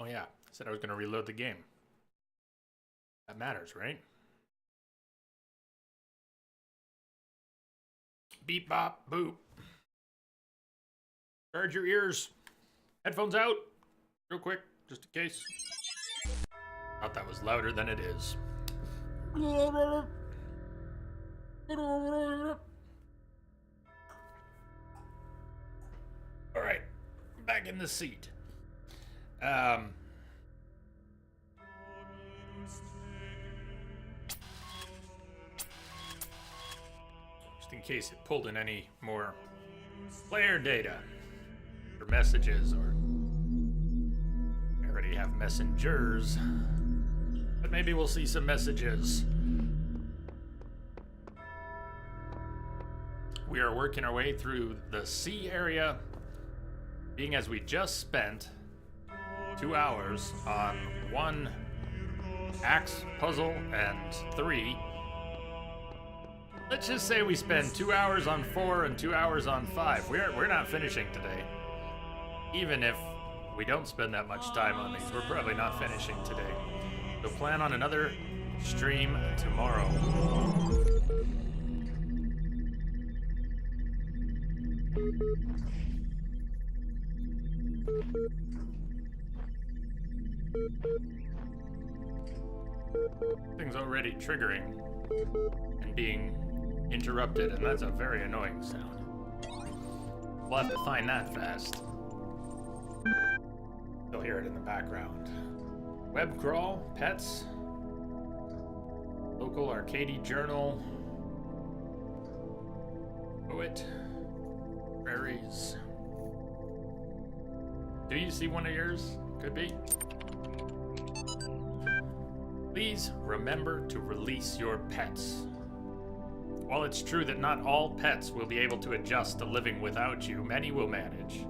Oh yeah, I said I was going to reload the game. That matters, right? Beep, bop, boop. Charge your ears. Headphones out. Real quick, just in case. Thought that was louder than it is. All right, back in the seat. Just in case it pulled in any more player data or messages, or I already have messengers, but maybe we'll see some messages. We are working our way through the sea area, being as we just spent 2 hours on one axe puzzle and 3. Let's just say we spend 2 hours on 4 and 2 hours on 5. We're not finishing today. Even if we don't spend that much time on these, we're probably not finishing today. So plan on another stream tomorrow. Thing's already triggering and being interrupted, and that's a very annoying sound. We'll have to find that fast. You'll hear it in the background. Web crawl, pets, local Arcady journal, poet, prairies. Do you see one of yours? Could be. Please remember to release your pets. While it's true that not all pets will be able to adjust to living without you, many will manage.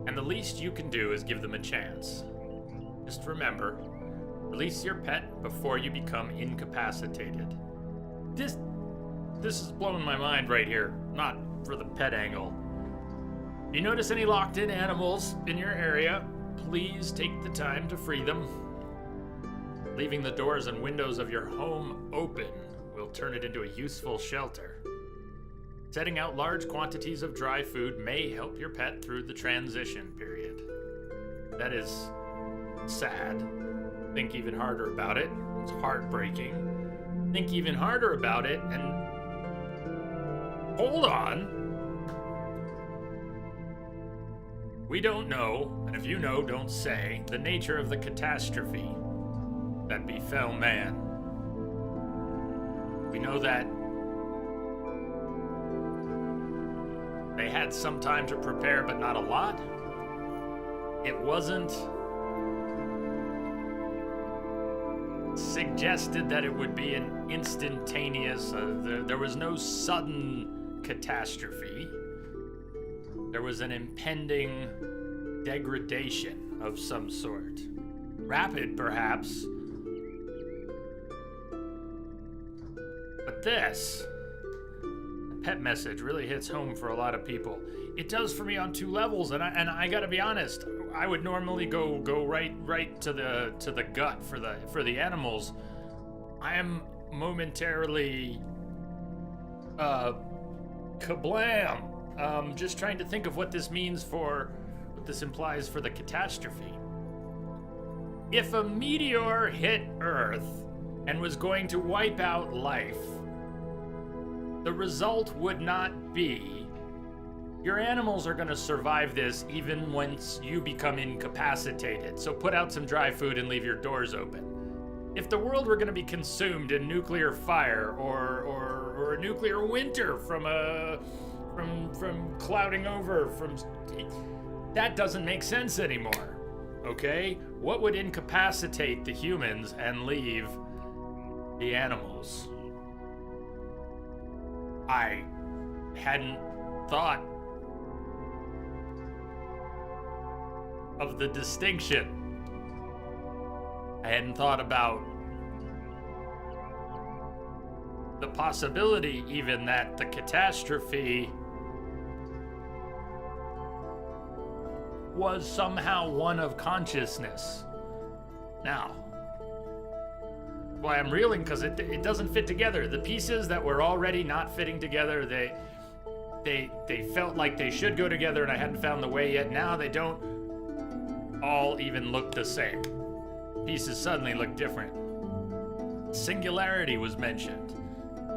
And the least you can do is give them a chance. Just remember, release your pet before you become incapacitated. This is blowing my mind right here, not for the pet angle. If you notice any locked-in animals in your area, please take the time to free them. Leaving the doors and windows of your home open will turn it into a useful shelter. Setting out large quantities of dry food may help your pet through the transition period. That is sad. Think even harder about it. It's heartbreaking. Think even harder about it and hold on. We don't know, and if you know, don't say, the nature of the catastrophe that befell man. We know that they had some time to prepare, but not a lot. It wasn't suggested that it would be an instantaneous, there was no sudden catastrophe. There was an impending degradation of some sort. Rapid, perhaps. But this pet message really hits home for a lot of people. It does for me on 2 levels, and I gotta be honest. I would normally go right to the gut for the animals. I am momentarily kablam. Just trying to think of what this means for what this implies for the catastrophe. If a meteor hit Earth and was going to wipe out life, the result would not be your animals are going to survive this even once you become incapacitated. So put out some dry food and leave your doors open. If the world were going to be consumed in nuclear fire or a nuclear winter from clouding over, that doesn't make sense anymore. Okay? What would incapacitate the humans and leave the animals? I hadn't thought of the distinction. I hadn't thought about the possibility even that the catastrophe was somehow one of consciousness. Now, why I'm reeling, because it doesn't fit together. The pieces that were already not fitting together, they felt like they should go together, and I hadn't found the way yet. Now they don't all even look the same. Pieces suddenly look different. Singularity was mentioned.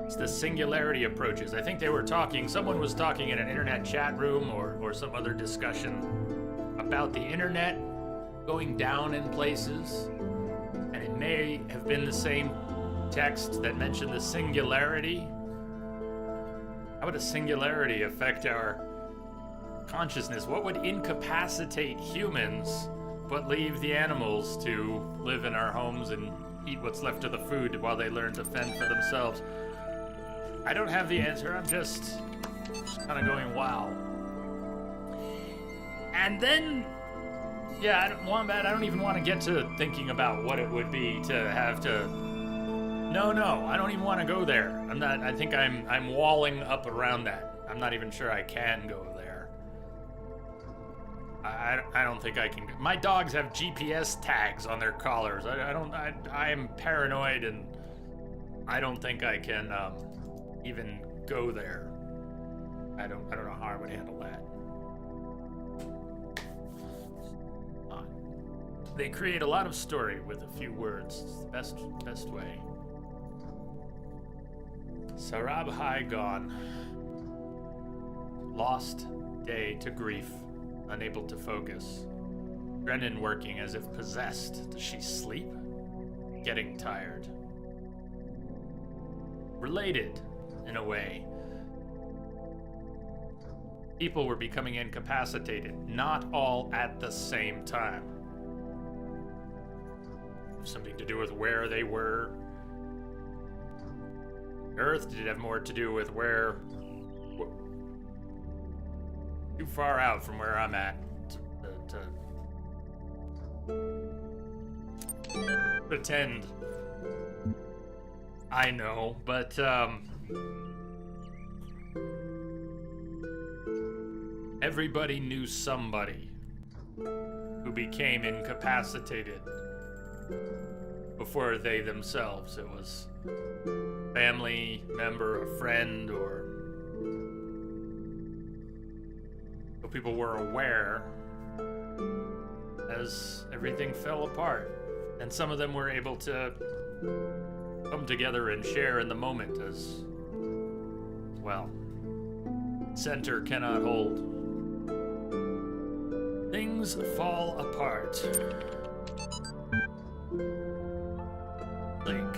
It's the singularity approaches. I think they were talking, someone was talking in an internet chat room or some other discussion about the internet going down in places. And it may have been the same text that mentioned the singularity. How would a singularity affect our consciousness? What would incapacitate humans but leave the animals to live in our homes and eat what's left of the food while they learn to fend for themselves? I don't have the answer. I'm just kind of going, wow. And then, yeah, Wombat, I don't even want to get to thinking about what it would be to have to. No, I don't even want to go there. I think I'm walling up around that. I'm not even sure I can go there. I don't think I can. My dogs have GPS tags on their collars. I am paranoid, and I don't think I can even go there. I don't know how I would handle that. They create a lot of story with a few words. It's the best way. Sarabhai gone. Lost day to grief, unable to focus. Drennan working as if possessed. Does she sleep? Getting tired. Related, in a way. People were becoming incapacitated, not all at the same time. Something to do with where they were. Earth, did it have more to do with where... Too far out from where I'm at to pretend I know, but everybody knew somebody who became incapacitated before they themselves. It was family member, a friend, or so people were aware as everything fell apart. And some of them were able to come together and share in the moment as, well, center cannot hold. Things fall apart. Link.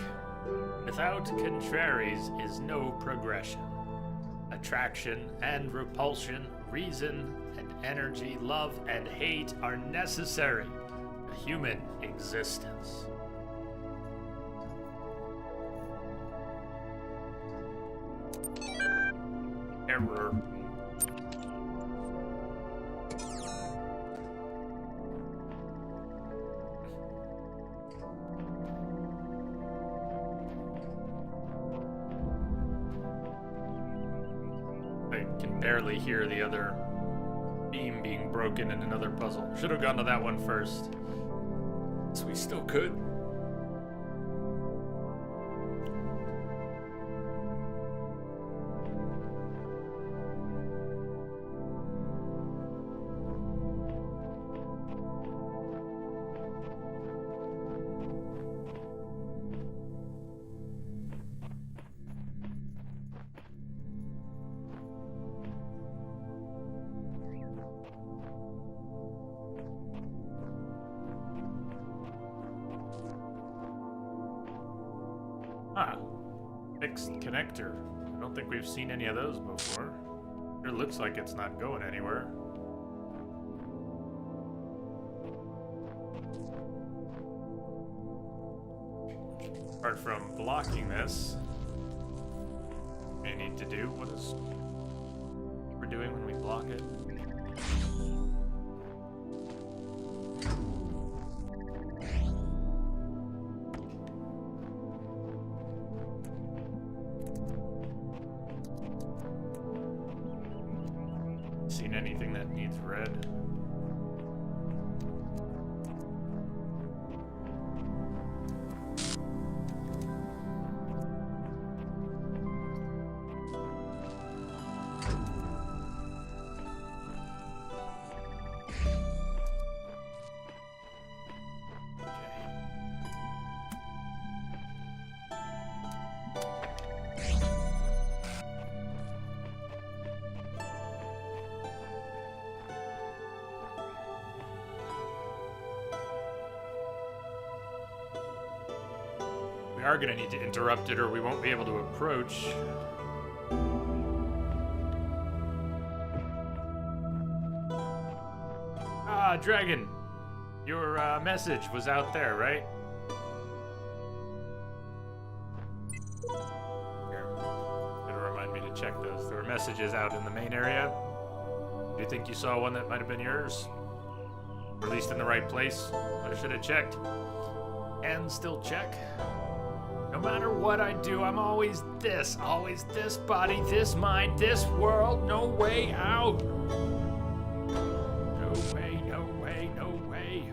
Without contraries is no progression. Attraction and repulsion, reason and energy, love and hate are necessary to human existence. Error. I can barely hear the other beam being broken in another puzzle. Should have gone to that one first. So we still could. Fixed connector. I don't think we've seen any of those before. It looks like it's not going anywhere. Apart from blocking this, we need to do what is we're doing when we block it. Seen anything that needs red? We are gonna need to interrupt it or we won't be able to approach. Ah, Dragon. Your message was out there, right? Here. It'll remind me to check those. There were messages out in the main area. Do you think you saw one that might have been yours? Or at least in the right place? I should have checked. And still check. No matter what I do, I'm always this body, this mind, this world, no way out. No way, no way, no way.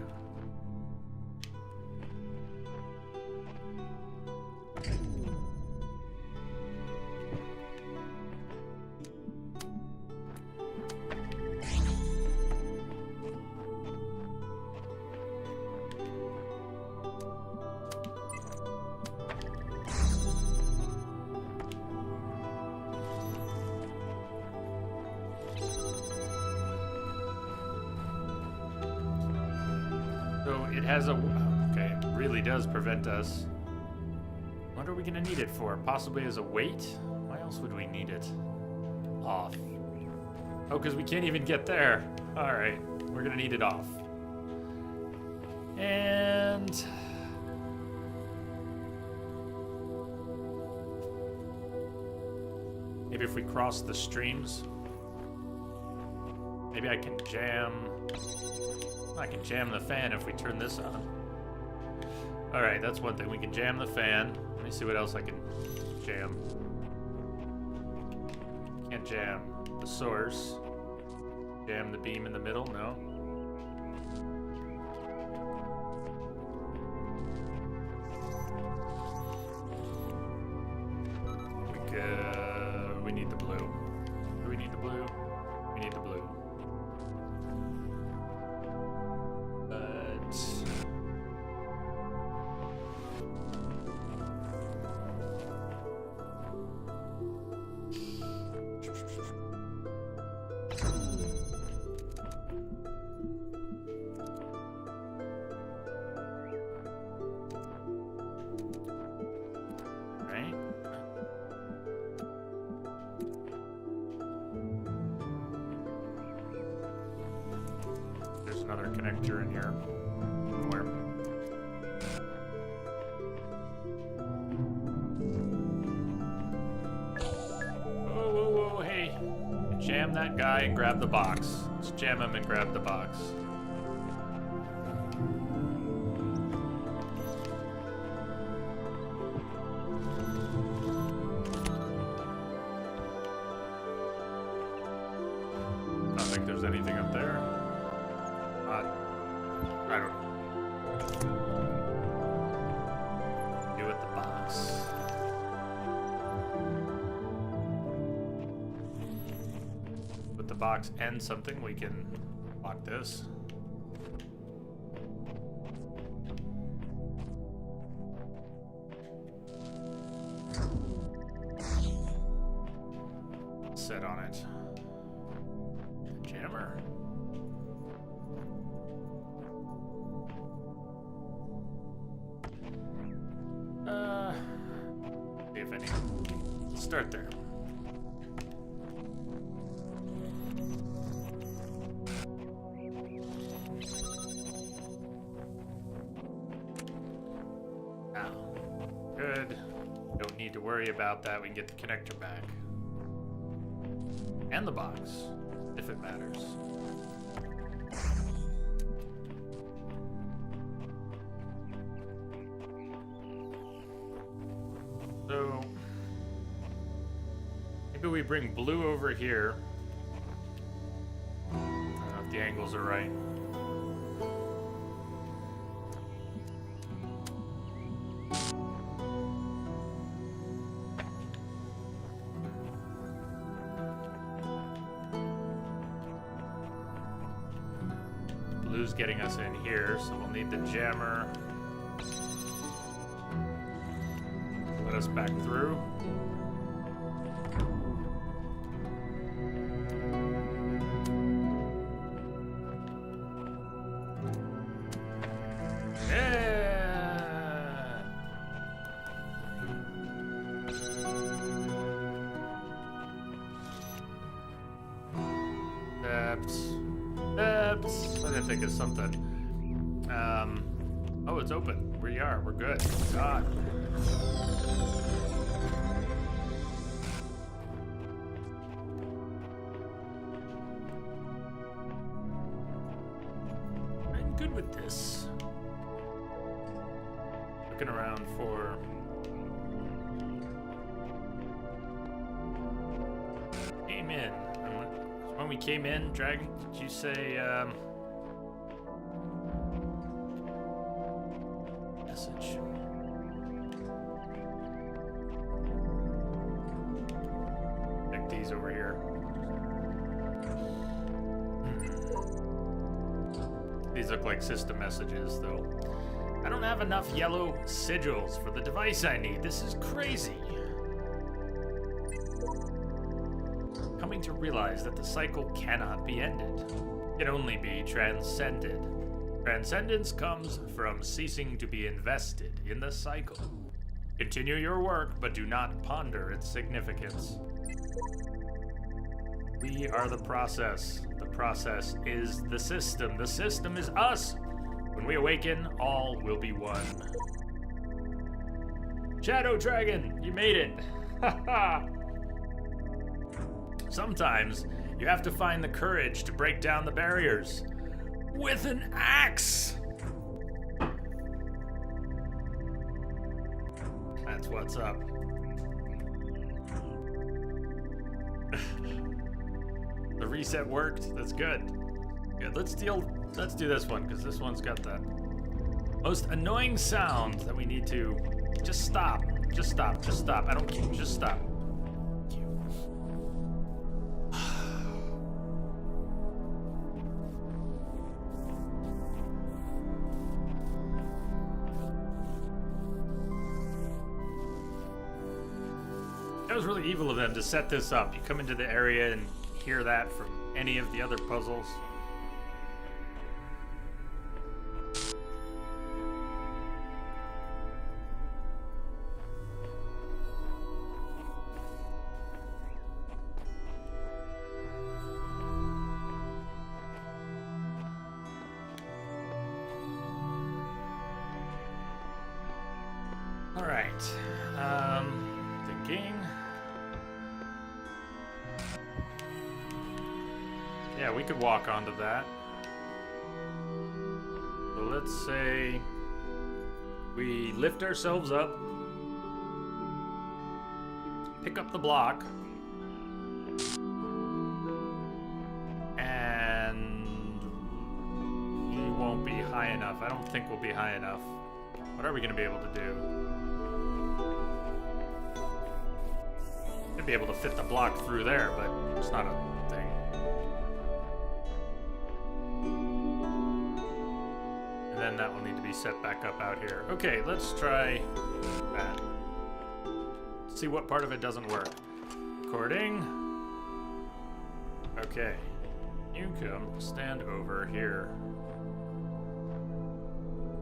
So it has a... Okay, it really does prevent us. What are we going to need it for? Possibly as a weight? Why else would we need it? Off. Oh, because we can't even get there. Alright, we're going to need it off. And... maybe if we cross the streams. Maybe I can jam... I can jam the fan if we turn this on. Alright, that's one thing. We can jam the fan. Let me see what else I can jam. Can't jam the source. Jam the beam in the middle? No. We need the blue. Do we need the blue? We need the blue. Another connector in here somewhere. Whoa, whoa, whoa, hey. Jam that guy and grab the box. Let's jam him and grab the box. I don't think there's anything up there. I don't know. Do with the box. With the box and something, we can lock this. Set on it. Jammer. See if any. Let's start there. Now, good. Don't need to worry about that. We can get the connector back. And the box, if it matters. So, maybe we bring blue over here. I don't know if the angles are right. Blue's getting us in here, so we'll need the jammer. Let us back through. Yeah! concepts. I didn't think of something. Oh, it's open. We are. We're good. God. I'm good with this. Looking around for... Came in. When we came in, Dragon, did you say, message? Check these over here. These look like system messages, though. I don't have enough yellow sigils for the device I need. This is crazy. Coming to realize that the cycle cannot be ended. It can only be transcended. Transcendence comes from ceasing to be invested in the cycle. Continue your work, but do not ponder its significance. We are the process. The process is the system. The system is us. When we awaken, all will be one. Shadow Dragon, you made it. Haha. Sometimes you have to find the courage to break down the barriers with an axe. That's what's up. The reset worked. That's good. Good. Let's do this one, because this one's got the most annoying sound that we need to just stop. Just stop. Just stop. I don't care. Just stop. That was really evil of them to set this up. You come into the area and hear that from any of the other puzzles. All right. Thinking. Yeah, we could walk onto that. So let's say we lift ourselves up, pick up the block, and we won't be high enough. I don't think we'll be high enough. What are we going to be able to do? We'd be able to fit the block through there, but it's not a thing. And then that will need to be set back up out here. Okay, let's try that. See what part of it doesn't work. Recording. Okay. You come stand over here.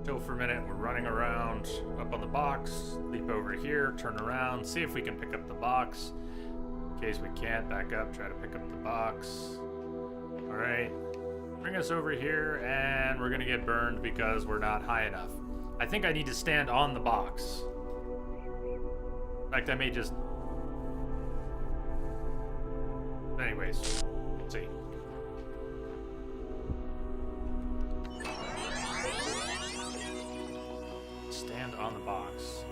Chill for a minute. We're running around up on the box. Leap over here, turn around, see if we can pick up the box. In case we can't, back up, try to pick up the box. All right. Bring us over here, and we're gonna get burned because we're not high enough. I think I need to stand on the box. In fact, I may just... Anyways, let's see. Stand on the box.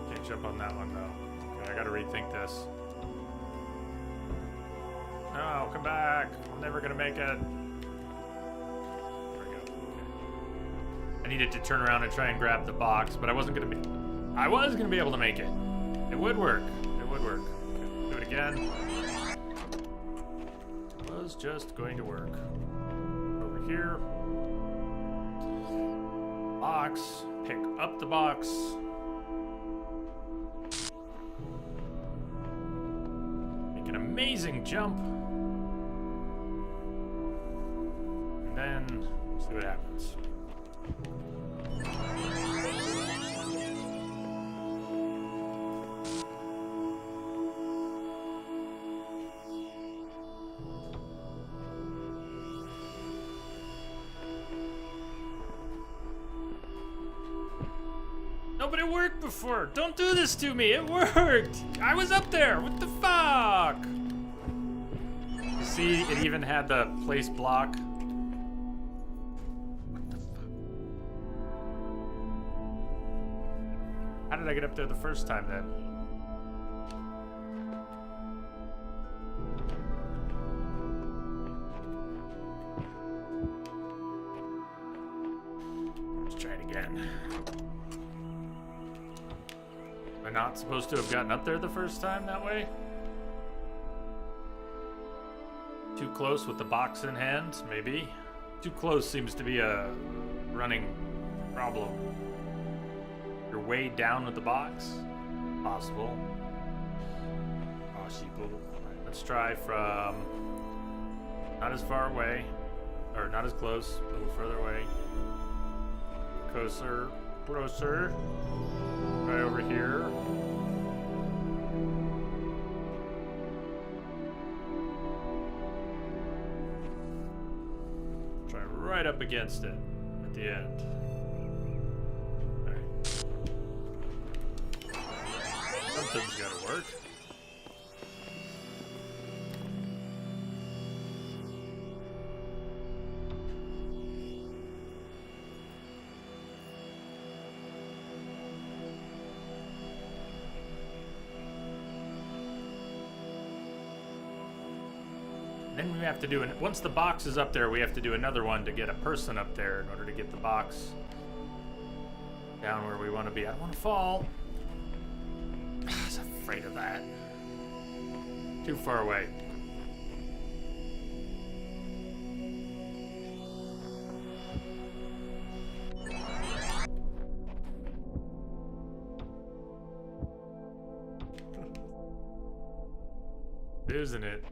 Can't jump on that one, though. I gotta rethink this. No, come back. I'm never gonna make it. There we go. Okay. I needed to turn around and try and grab the box, but I was gonna be able to make it. It would work. It would work. Okay, do it again. It was just going to work. Over here. Box. Pick up the box. Amazing jump. And then see what happens. No, but it worked before. Don't do this to me. It worked. I was up there. What the fuck? See, it even had the place block. What the fuck? How did I get up there the first time then? Let's try it again. Am I not supposed to have gotten up there the first time that way? Too close with the box in hand, maybe? Too close seems to be a running problem. You're way down with the box? Possible. Possible. Alright, let's try from not as far away, or not as close, a little further away. Closer, closer. Right over here. Try right up against it at the end. Alright. Something's gotta work. Then we have to do once the box is up there, we have to do another one to get a person up there in order to get the box down where we want to be. I don't want to fall. I was afraid of that. Too far away. Isn't it?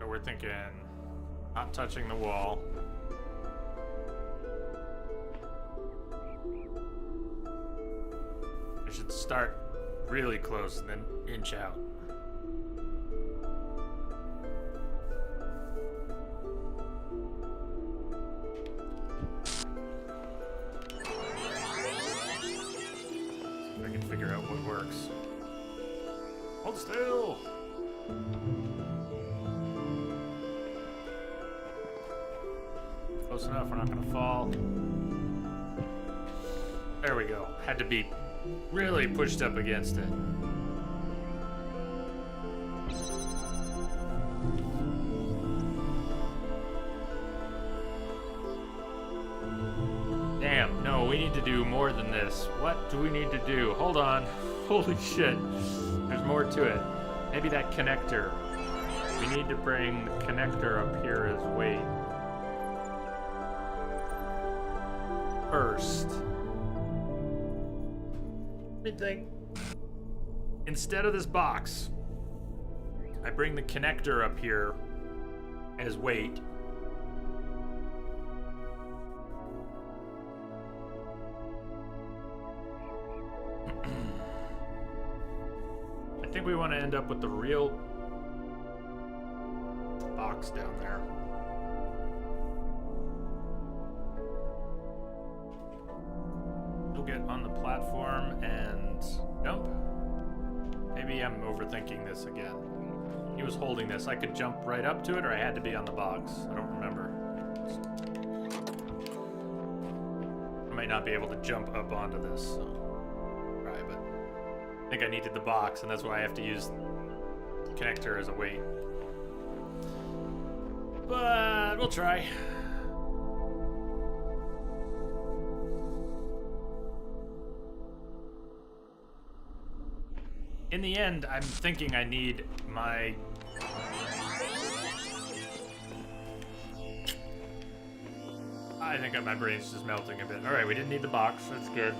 We're thinking not touching the wall. I should start really close and then inch out. See if I can figure out what works. Hold still! Close enough, we're not gonna fall. There we go. Had to be really pushed up against it. Damn, no, we need to do more than this. What do we need to do? Hold on. Holy shit. There's more to it. Maybe that connector. We need to bring the connector up here as weight. First, I think instead of this box, I bring the connector up here as weight. I think we want to end up with the real box down there. Get on the platform and jump. Maybe I'm overthinking this again. He was holding this. I could jump right up to it, or I had to be on the box. I don't remember. I might not be able to jump up onto this, so try, but I think I needed the box, and that's why I have to use the connector as a weight. But we'll try. In the end, I'm thinking I need my... I think my brain's just melting a bit. Alright, we didn't need the box. That's good.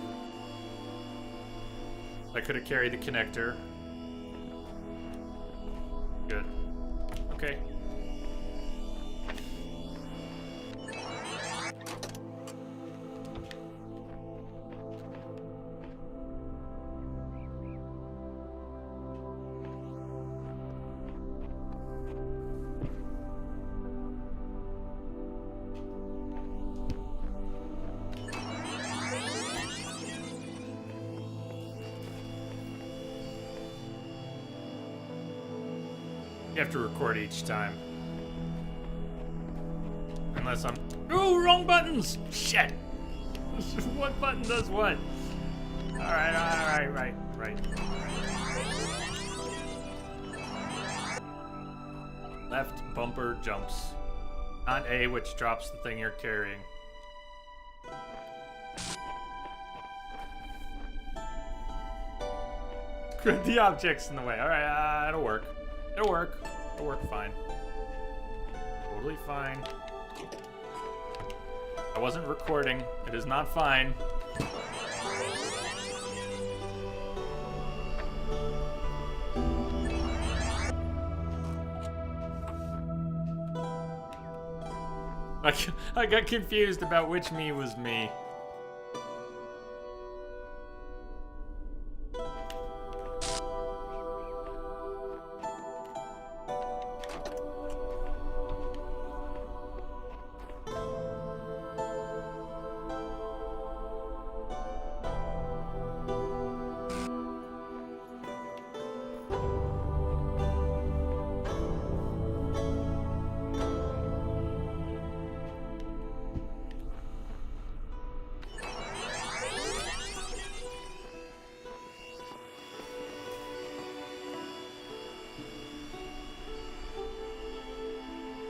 I could have carried the connector. Good. Okay. You have to record each time. Unless I'm... Oh, wrong buttons! Shit! What button does what? Alright, right. Left bumper jumps. Not A, which drops the thing you're carrying. The object's in the way. Alright, it'll work. It'll work fine. Totally fine. I wasn't recording. It is not fine. I got confused about which me was me.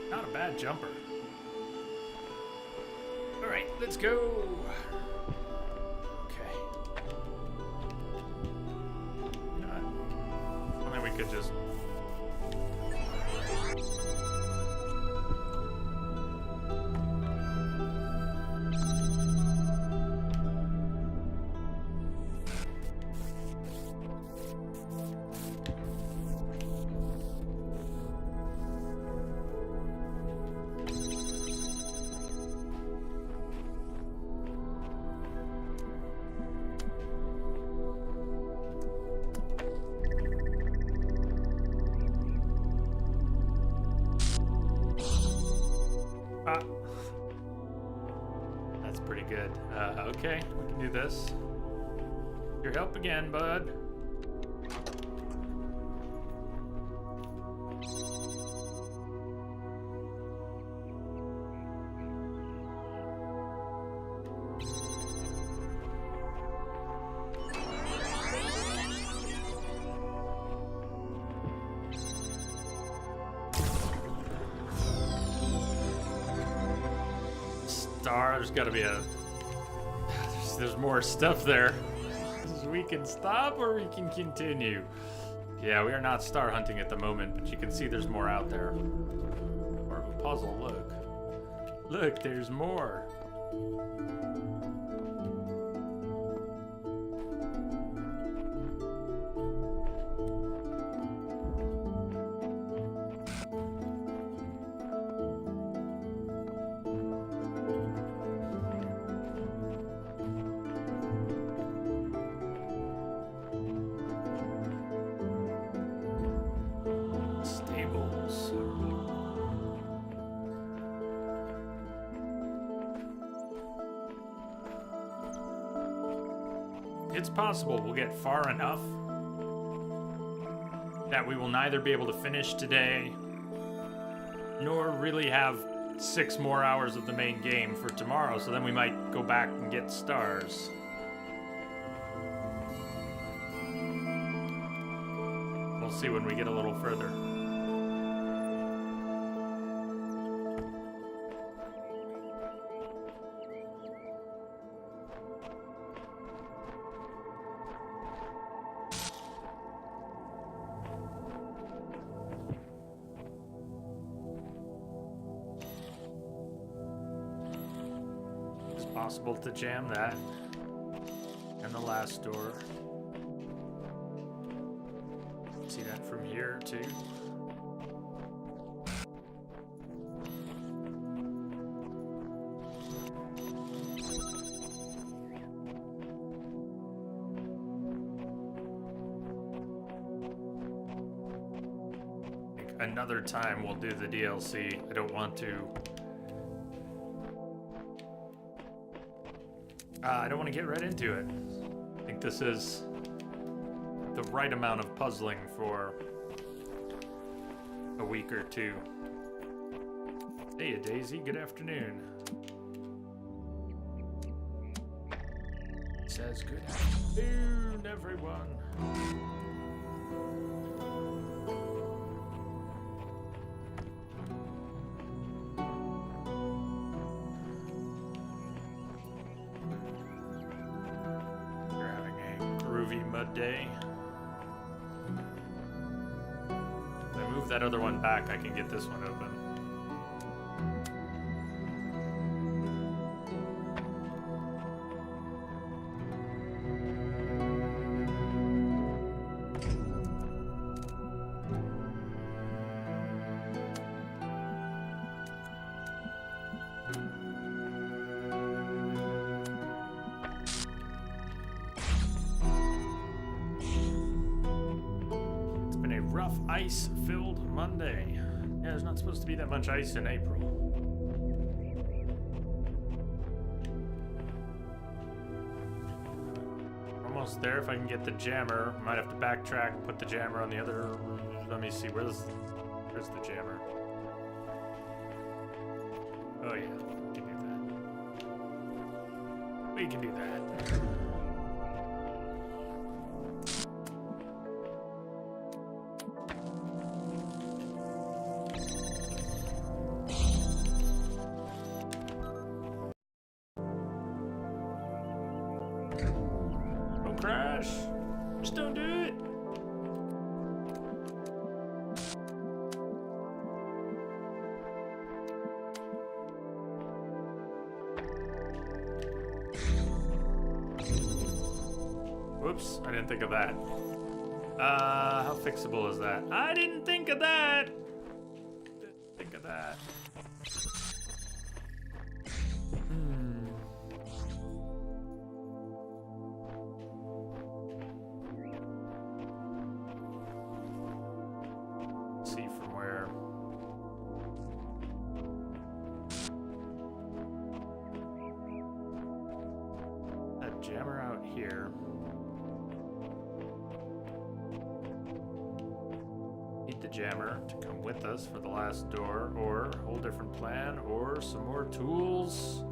Not a bad jumper. All right, let's go. Okay. I think we could just... That's pretty good. Okay, we can do this. Your help again, bud. There's gotta be a... There's more stuff there. We can stop or we can continue. Yeah, we are not star hunting at the moment, but you can see there's more out there. More of a puzzle, look. Look, there's more. It's possible we'll get far enough that we will neither be able to finish today nor really have 6 more hours of the main game for tomorrow, so then we might go back and get stars. We'll see when we get a little further. Possible to jam that and the last door. See that from here too. Another time we'll do the DLC. I don't want to I don't want to get right into it. I think this is the right amount of puzzling for a week or two. Hey, Daisy, good afternoon. It says good afternoon, everyone. You're having a groovy mud day. If I move that other one back, I can get this one open. Rough ice-filled Monday. Yeah, there's not supposed to be that much ice in April. Almost there. If I can get the jammer, might have to backtrack and put the jammer on the other. Let me see. Where's the jammer? Oh yeah, we can do that. We can do that. Crash! Just don't do it! Whoops, I didn't think of that. How fixable is that? I didn't think of that! Didn't think of that. See from where. That jammer out here. Need the jammer to come with us for the last door, or a whole different plan, or some more tools.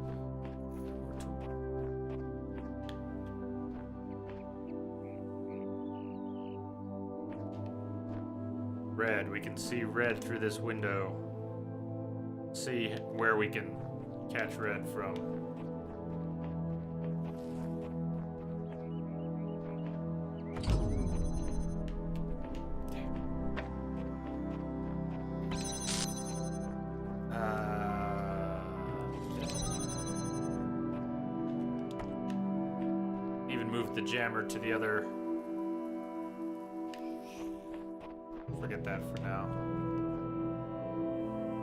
Red, we can see red through this window. See where we can catch red from. Even moved the jammer to the other. Forget that for now.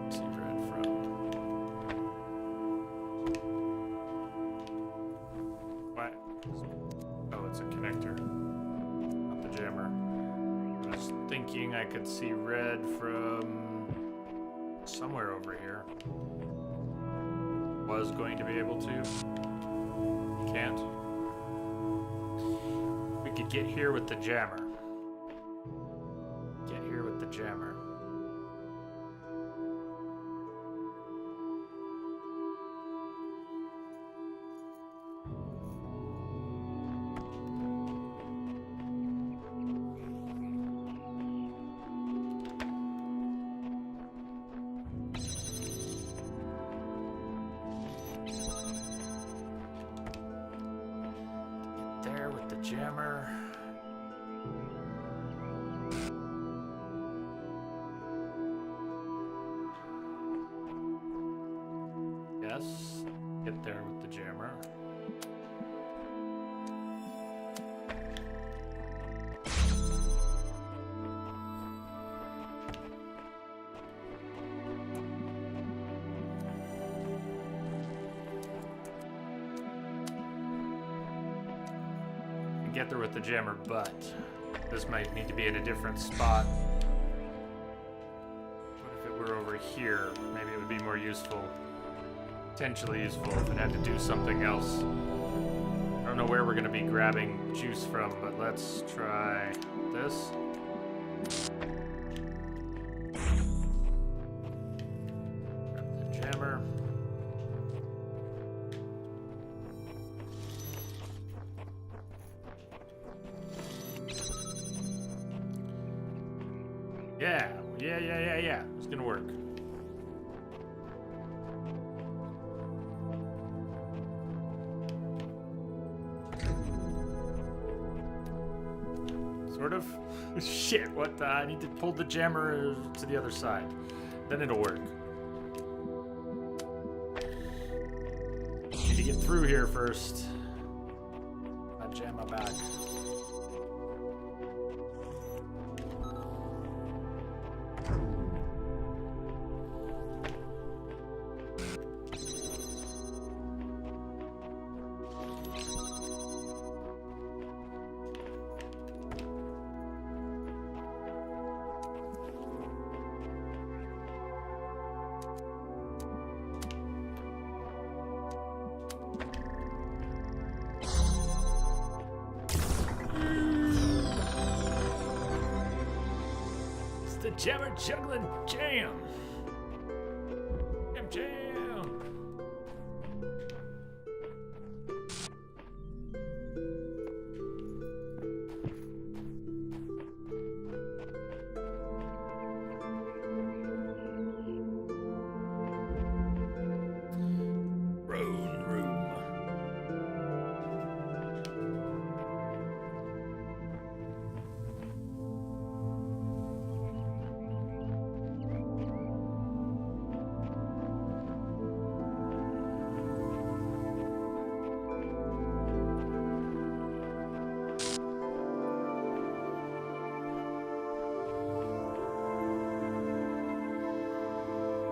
See red from. What? Oh, it's a connector, not the jammer. I was thinking I could see red from somewhere over here. Was going to be able to. Can't. We could get here with the jammer. Jammer. Get there with the jammer. Get there with the jammer. Get there with the jammer, but this might need to be in a different spot. What if it were over here? Maybe it would be more useful. Potentially useful if it had to do something else. I don't know where we're going to be grabbing juice from, but let's try this. Yeah. It's gonna work. Sort of. Shit, what? I need to pull the jammer to the other side. Then it'll work. Need to get through here first. I jam my back. The jammer juggling jam. Jam. Throne room.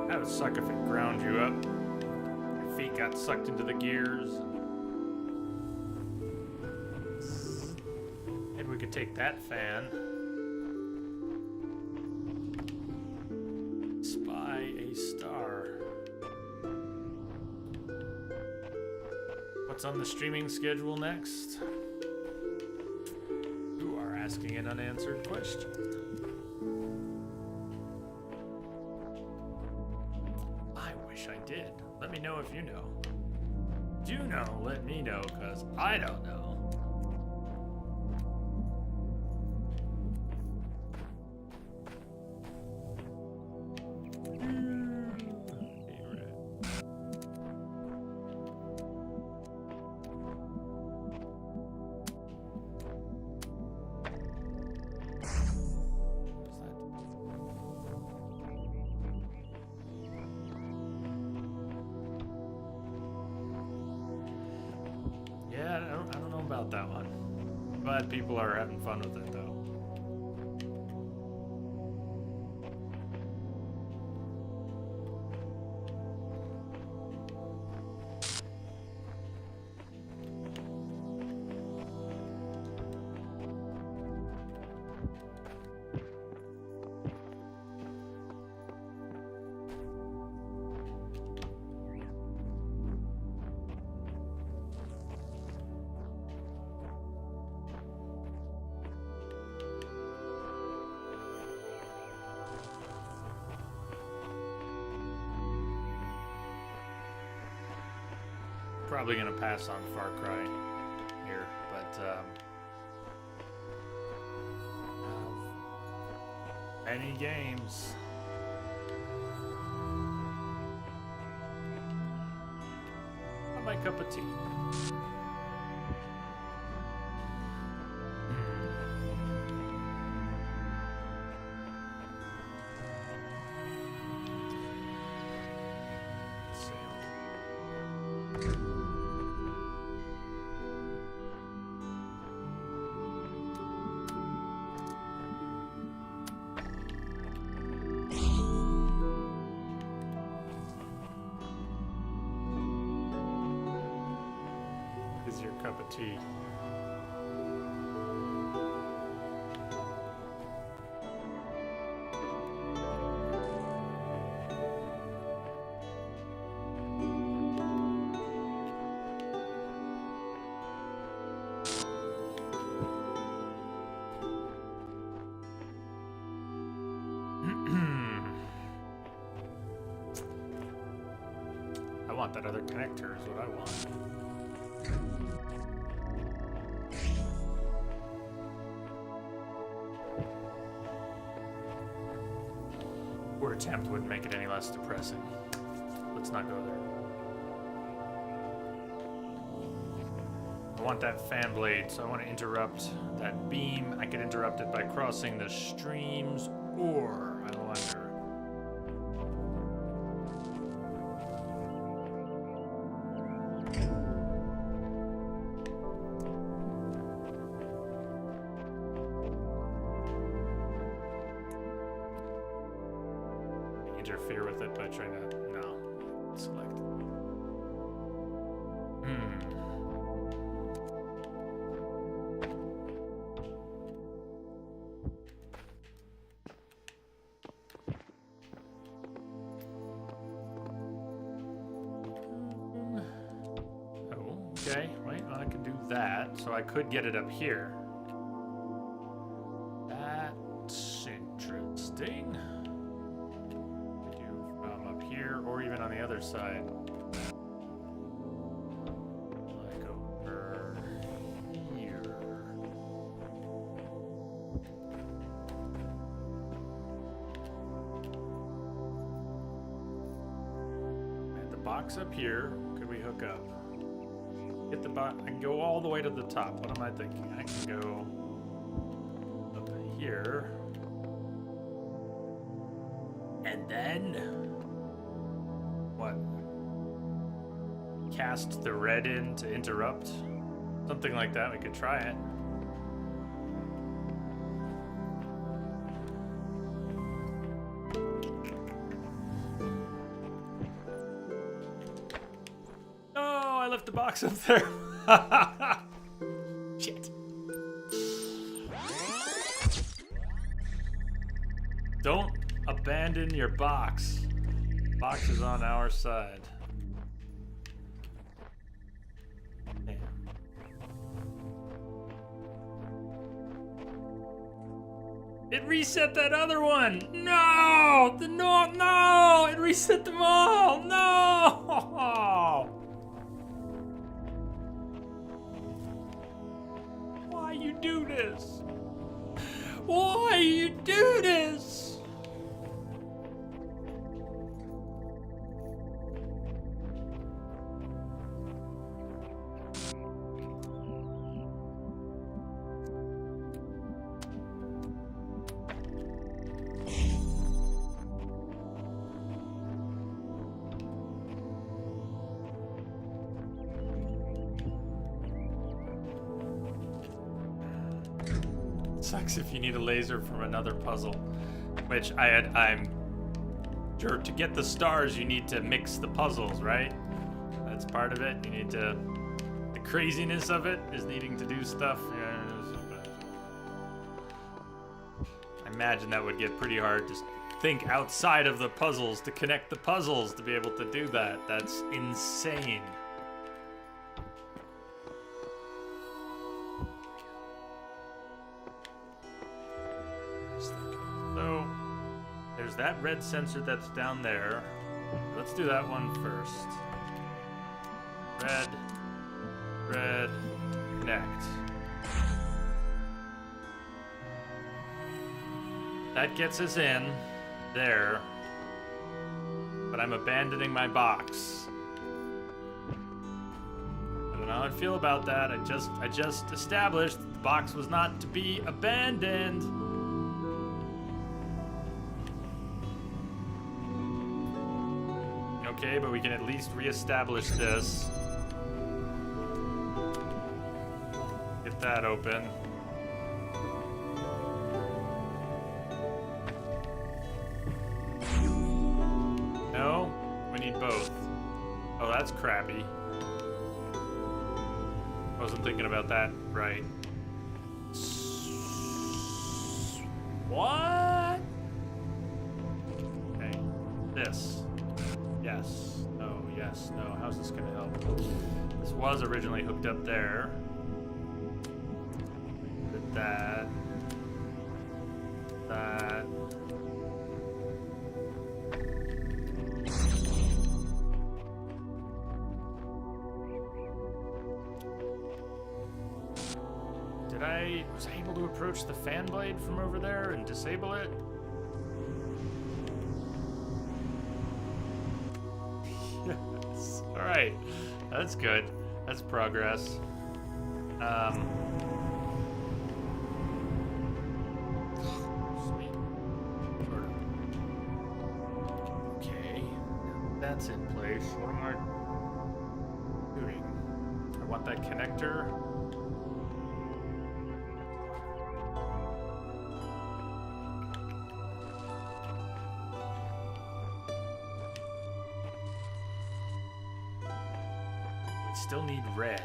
That would suck if it ground you up. Your feet got sucked into the gears. Maybe we could take that fan. Spy a star. What's on the streaming schedule next? You are asking an unanswered question. I did. Let me know if you know. Do you know? Let me know, because I don't know. I don't know about that one. But people are having fun with it, though. Probably gonna pass on Far Cry here, but many games. Not my cup of tea. Your cup of tea. I want that other connector is what I want. attempt wouldn't make it any less depressing. Let's not go there. I want that fan blade, so I want to interrupt that beam. I could interrupt it by crossing the streams, or I wonder. Interfere with it by trying to select. Okay, wait, well, I can do that, so I could get it up here. That's interesting. Do from up here, or even on the other side. Like over here. And the box up here, could we hook up? Get the box. I can go all the way to the top. What am I thinking? I can go up here. And then what? Cast the red in to interrupt? Something like that. We could try it. The box up there. Shit. Don't abandon your box. Box is on our side. Damn. It reset that other one. No! No! It reset them all. No! You do this? Why you do this? Sucks if you need a laser from another puzzle, which I'm sure to get the stars you need to mix the puzzles, right? That's part of it. You need to, the craziness of it is needing to do stuff. I imagine that would get pretty hard to think outside of the puzzles to connect the puzzles to be able to do that. That's insane. So, there's that red sensor that's down there. Let's do that one first. Red, connect. That gets us in there, but I'm abandoning my box. I don't know how I feel about that. I just established that the box was not to be abandoned. Okay, but we can at least reestablish this. Get that open. No, we need both. Oh, that's crappy. Wasn't thinking about that right. What? Okay, this. Yes. No. Yes. No. How's this gonna help? This was originally hooked up there. Did that. That. Was I able to approach the fan blade from over there and disable it? Alright, that's good. That's progress. Sweet. Sort of. Okay, that's in place. What am I doing? I want that connector. Still need red.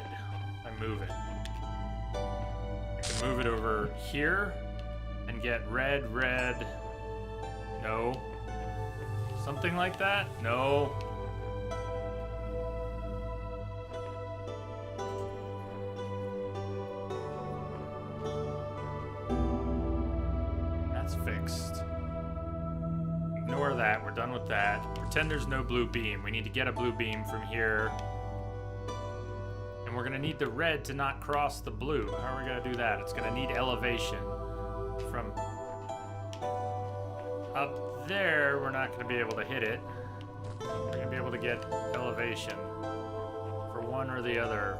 I move it. I can move it over here and get red. No. Something like that? No. That's fixed. Ignore that. We're done with that. Pretend there's no blue beam. We need to get a blue beam from here. And we're gonna need the red to not cross the blue. How are we gonna do that? It's gonna need elevation. From up there, we're not gonna be able to hit it. We're gonna be able to get elevation for one or the other.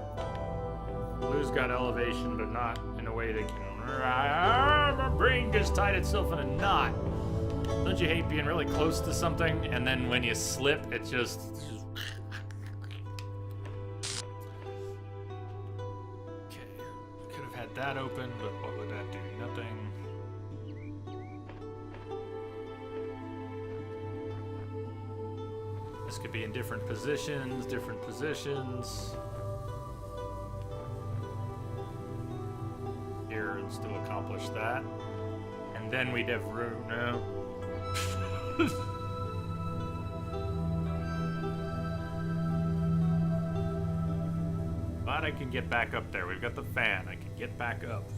Blue's got elevation, but not in a way that can... My brain just tied itself in a knot. Don't you hate being really close to something, and then when you slip, it just... that open, but what would that do? Nothing. This could be in different positions. Here and still accomplish that. And then we'd have room. No. But I can get back up there. We've got the fan. I can get back up.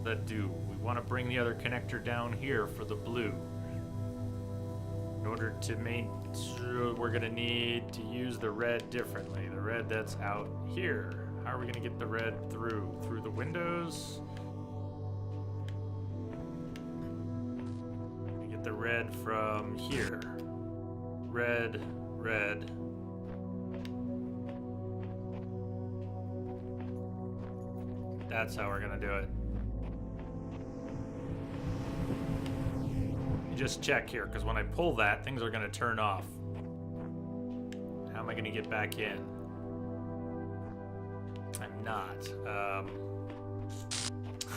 That do. We want to bring the other connector down here for the blue. In order to we're going to need to use the red differently. The red that's out here. How are we going to get the red through? Through the windows? We get the red from here. Red. That's how we're gonna do it. You just check here, because when I pull that, things are gonna turn off. How am I gonna get back in? I'm not.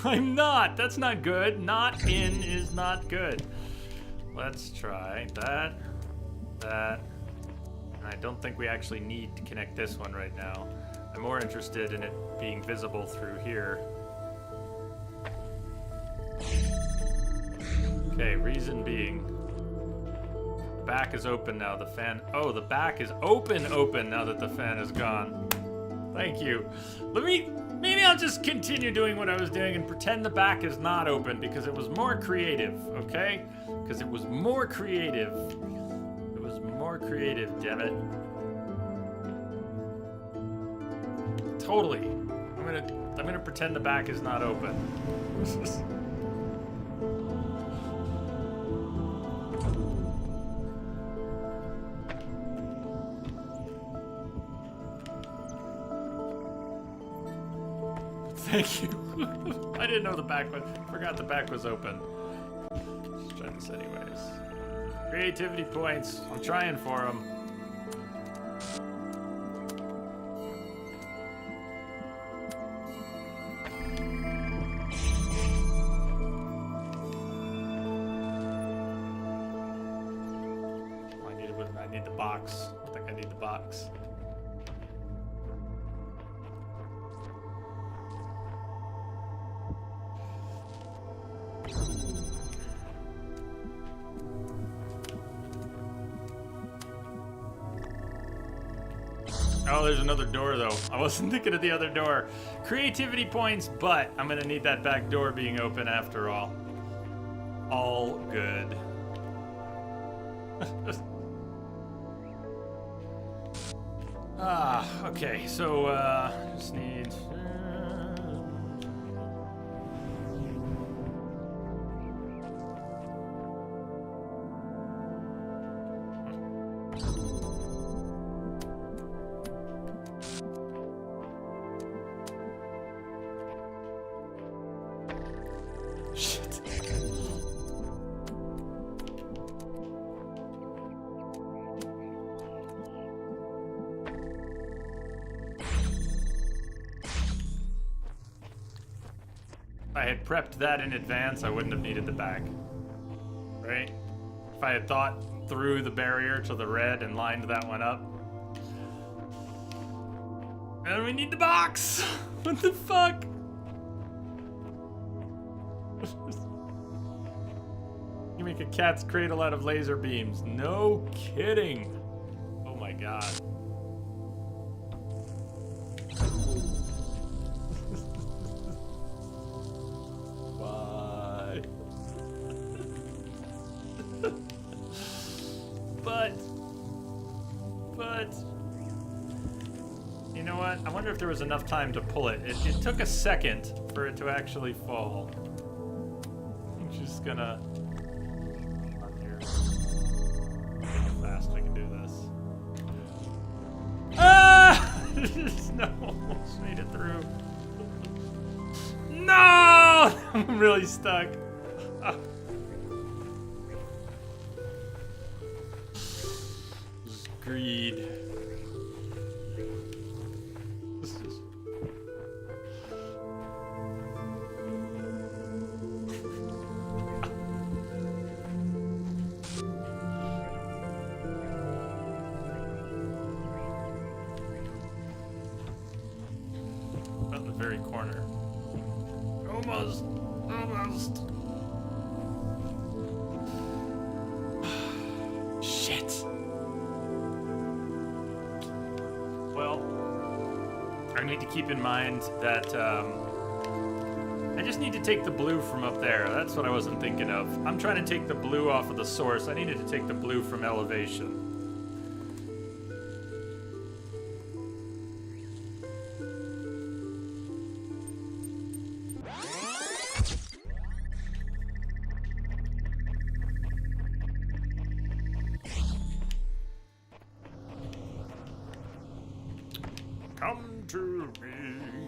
I'm not! That's not good. Not in is not good. Let's try that. And I don't think we actually need to connect this one right now. I'm more interested in it being visible through here. Okay, reason being, the back is open now. The fan, the back is open now that the fan is gone. Thank you. Maybe I'll just continue doing what I was doing and pretend the back is not open because it was more creative, okay? Because it was more creative. It was more creative, damn it. Totally. I'm gonna pretend the back is not open. Thank you. I didn't know the back was. Forgot the back was open. Let's try this anyways. Creativity points. I'm trying for them. I need the box. I think I need the box. Oh, there's another door, though. I wasn't thinking of the other door. Creativity points, but I'm going to need that back door being open after all. All good. Okay, so, just need... If I had prepped that in advance, I wouldn't have needed the back. Right? If I had thought through the barrier to the red and lined that one up. And we need the box! What the fuck? You make a cat's cradle out of laser beams. No kidding. Oh my god. Why? But you know what? I wonder if there was enough time to pull it. It took a second for it to actually fall. I'm just gonna on here. How fast I can do this. Ah! No, almost made it through. No! I'm really stuck. Just greed. Very corner. Almost. Shit. Well, I need to keep in mind that I just need to take the blue from up there. That's what I wasn't thinking of. I'm trying to take the blue off of the source. I needed to take the blue from elevation. Come to me.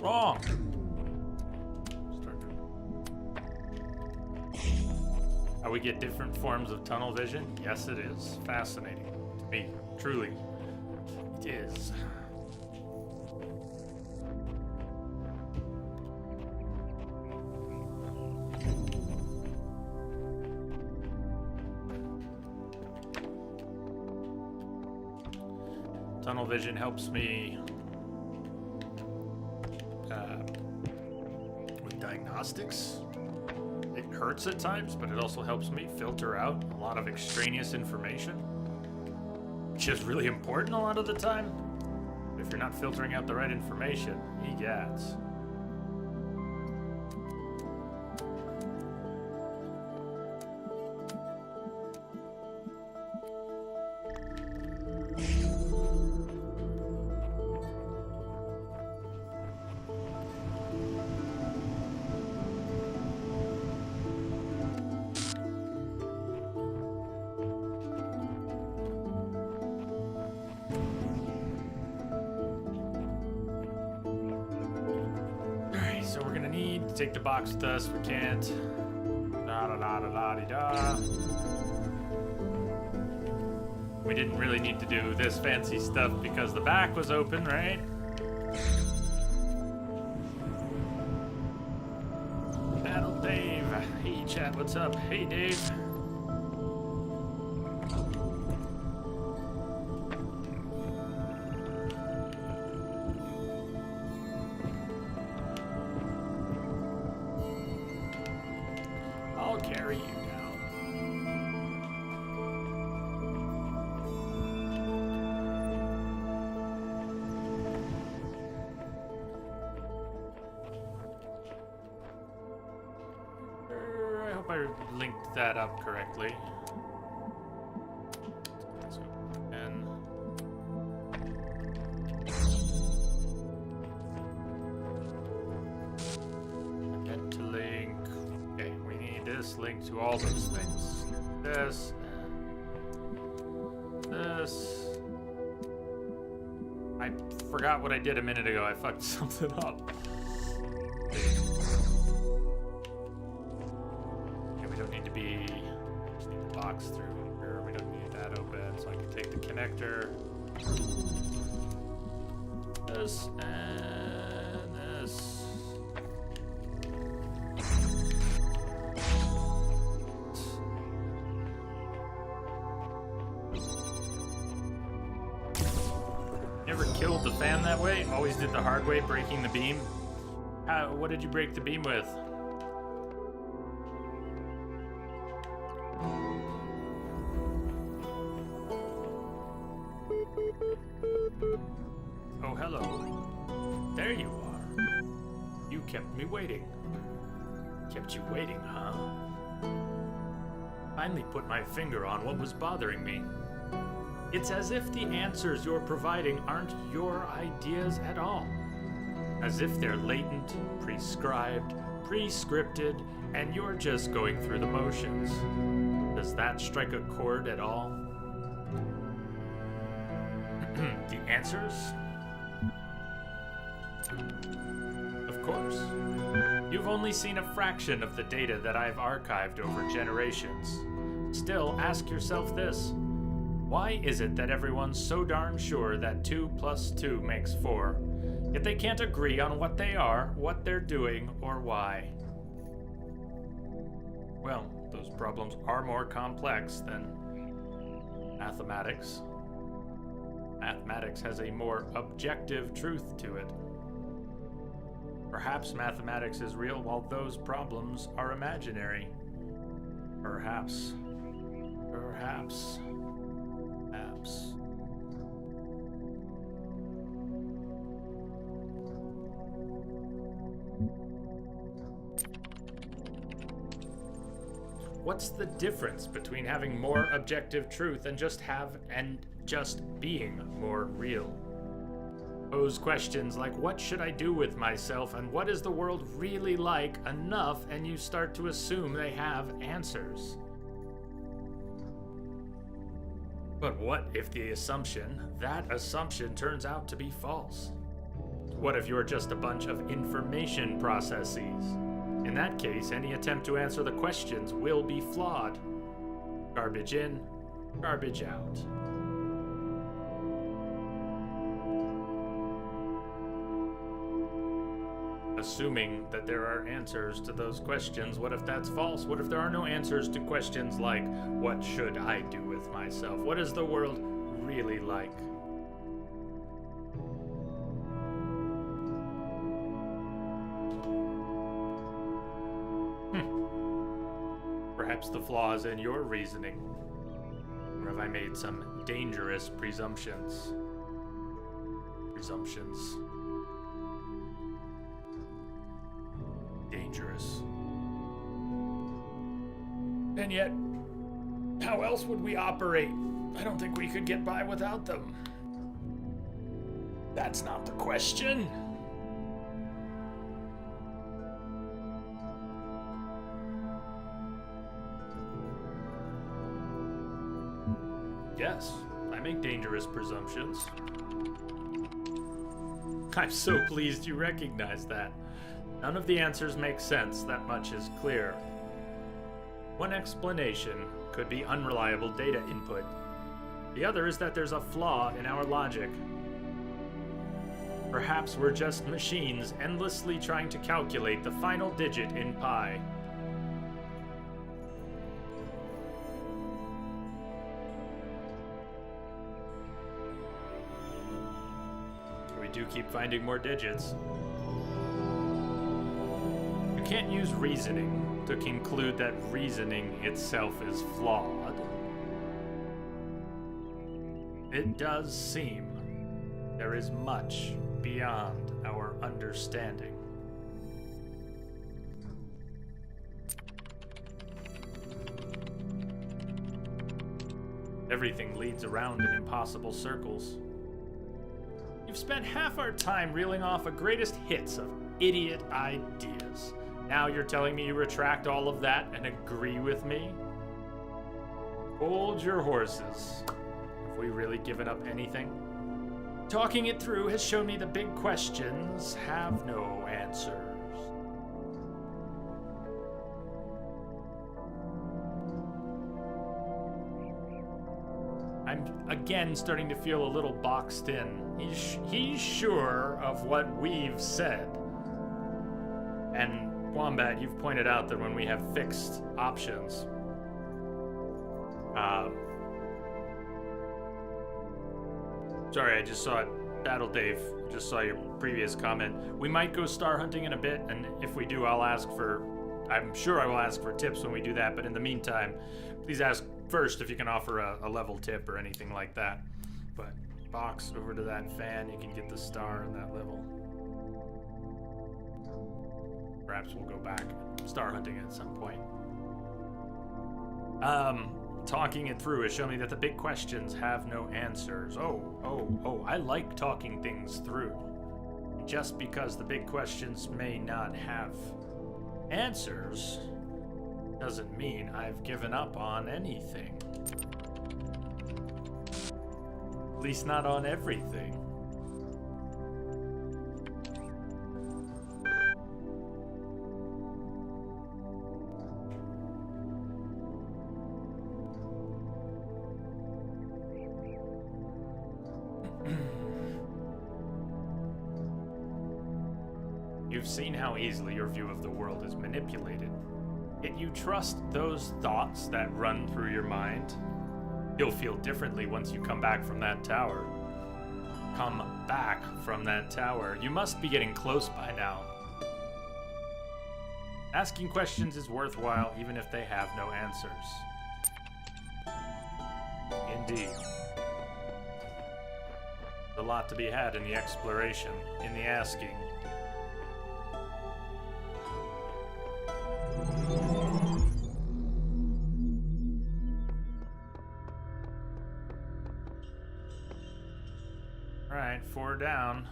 Wrong. How we get different forms of tunnel vision? Yes, it is. Fascinating to me. Truly. It is. Tunnel vision helps me with diagnostics. It hurts at times, but it also helps me filter out a lot of extraneous information, which is really important a lot of the time. If you're not filtering out the right information, egads. So we're gonna need to take the box with us. We can't. Da da da da da da. We didn't really need to do this fancy stuff because the back was open, right? Battle Dave. Hey chat, what's up? Hey Dave. Carry you down. I hope I linked that up correctly. And get to link. Okay, we need this link to all those things. This. I forgot what I did a minute ago. I fucked something up. Okay, we don't need to be. Just need the box. after this and this. Never killed the fan that way? Always did the hard way, breaking the beam? What did you break the beam with? Oh, hello. There you are. You kept me waiting. Kept you waiting, huh? Finally put my finger on what was bothering me. It's as if the answers you're providing aren't your ideas at all. As if they're latent, prescribed, pre-scripted, and you're just going through the motions. Does that strike a chord at all? The answers? Of course. You've only seen a fraction of the data that I've archived over generations. Still, ask yourself this. Why is it that everyone's so darn sure that 2 + 2 makes 4, yet they can't agree on what they are, what they're doing, or why? Well, those problems are more complex than mathematics. Mathematics has a more objective truth to it. Perhaps mathematics is real while those problems are imaginary. Perhaps. Perhaps. What's the difference between having more objective truth and just being more real? Pose questions like, what should I do with myself and what is the world really like enough, and you start to assume they have answers. But what if that assumption turns out to be false? What if you're just a bunch of information processes? In that case, any attempt to answer the questions will be flawed. Garbage in, garbage out. Assuming that there are answers to those questions, what if that's false? What if there are no answers to questions like, what should I do with myself? What is the world really like? Perhaps the flaw is in your reasoning. Or have I made some dangerous presumptions? Dangerous. And yet, how else would we operate? I don't think we could get by without them. That's not the question. Yes, I make dangerous presumptions. I'm so pleased you recognize that. None of the answers make sense, that much is clear. One explanation could be unreliable data input. The other is that there's a flaw in our logic. Perhaps we're just machines endlessly trying to calculate the final digit in pi. We do keep finding more digits. You can't use reasoning to conclude that reasoning itself is flawed. It does seem there is much beyond our understanding. Everything leads around in impossible circles. You've spent half our time reeling off a greatest hits of idiot ideas. Now you're telling me you retract all of that and agree with me? Hold your horses. Have we really given up anything? Talking it through has shown me the big questions have no answers. I'm again starting to feel a little boxed in. He's sure of what we've said. And Wombat, you've pointed out that when we have fixed options, sorry, I just saw it. Battle Dave, just saw your previous comment. We might go star hunting in a bit, and if we do, I'm sure I will ask for tips when we do that, but in the meantime, please ask first if you can offer a level tip or anything like that. But box over to that fan, you can get the star in that level. Perhaps we'll go back star hunting at some point. Talking it through has shown me that the big questions have no answers. Oh, I like talking things through. Just because the big questions may not have answers doesn't mean I've given up on anything. At least not on everything. You've seen how easily your view of the world is manipulated. Yet you trust those thoughts that run through your mind. You'll feel differently once you come back from that tower. Come back from that tower. You must be getting close by now. Asking questions is worthwhile even if they have no answers. Indeed. There's a lot to be had in the exploration, in the asking. Alright, 4 down.